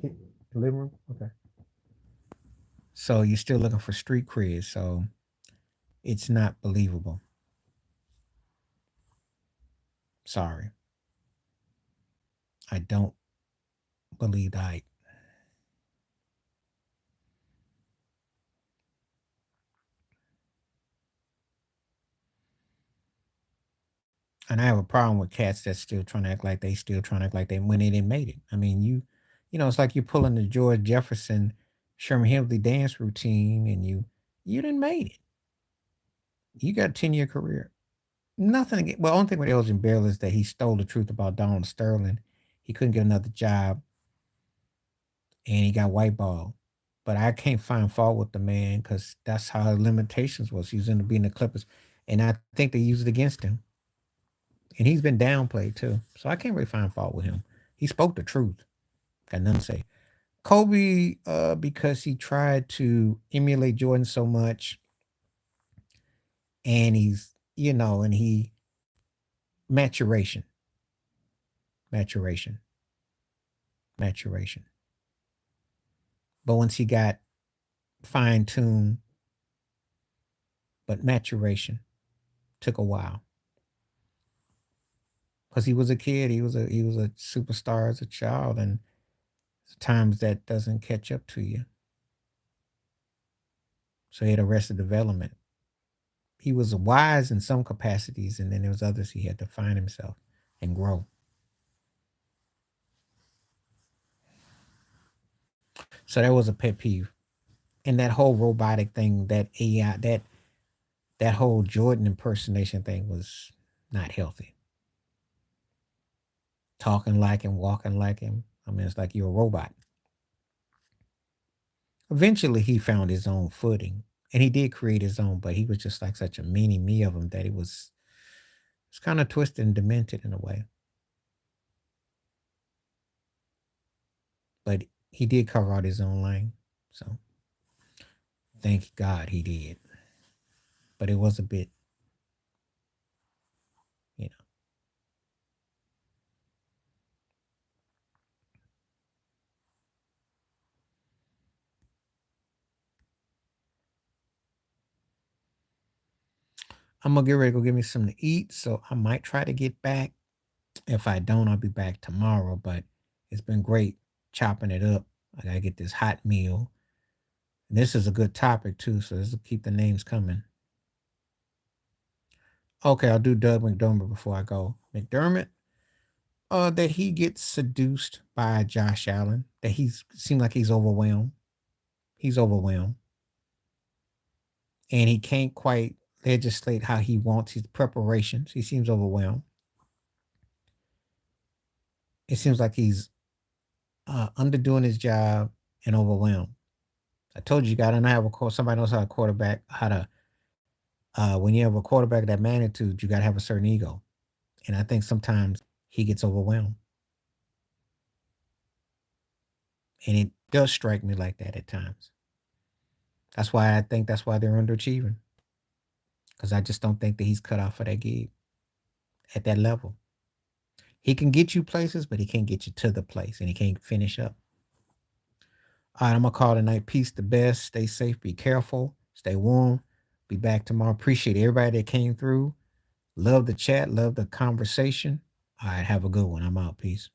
The living room? Okay. So you're still looking for street cred. So it's not believable. Sorry. I don't believe the hype. And I have a problem with cats that's still trying to act like they still trying to act like they when they didn't made it. I mean, it's like you pulling the George Jefferson, Sherman Hemsley dance routine, and you didn't made it. You got a 10-year career. Nothing. Well, only thing with Elgin Baylor is that he stole the truth about Donald Sterling. He couldn't get another job, and he got whiteballed. But I can't find fault with the man because that's how his limitations was. He was in the being the Clippers, and I think they used it against him. And he's been downplayed too. So I can't really find fault with him. He spoke the truth. Got nothing to say. Kobe, because he tried to emulate Jordan so much, and and he maturation, maturation, maturation. But once he got fine tuned, but maturation took a while because he was a kid. He was a superstar as a child, and times that doesn't catch up to you. So he had arrested development he was wise in some capacities, and then there was others he had to find himself and grow. So that was a pet peeve. And that whole robotic thing, that AI, that whole Jordan impersonation thing was not healthy. Talking like him, walking like him. I mean, it's like you're a robot. Eventually, he found his own footing, and he did create his own. But he was just like such a mini me of him that it's kind of twisted and demented in a way. But he did carve out his own lane, so thank God he did. But it was a bit, you know. I'm gonna get ready to go get me something to eat, so I might try to get back. If I don't, I'll be back tomorrow. But it's been great chopping it up. I gotta get this hot meal. And this is a good topic too, so this will keep the names coming. Okay, I'll do Doug McDermott before I go. McDermott, that he gets seduced by Josh Allen. That he's seemed like he's overwhelmed. He's overwhelmed, and he can't quite legislate how he wants his preparations. He seems overwhelmed. It seems like he's underdoing his job and overwhelmed. I told you, you got to have somebody knows how to quarterback, how to, when you have a quarterback of that magnitude, you got to have a certain ego. And I think sometimes he gets overwhelmed. And it does strike me like that at times. That's why I think that's why they're underachieving. Because I just don't think that he's cut off for that gig at that level. He can get you places, but he can't get you to the place and he can't finish up. All right, I'm going to call tonight. Peace the best. Stay safe. Be careful. Stay warm. Be back tomorrow. Appreciate everybody that came through. Love the chat. Love the conversation. All right, have a good one. I'm out. Peace.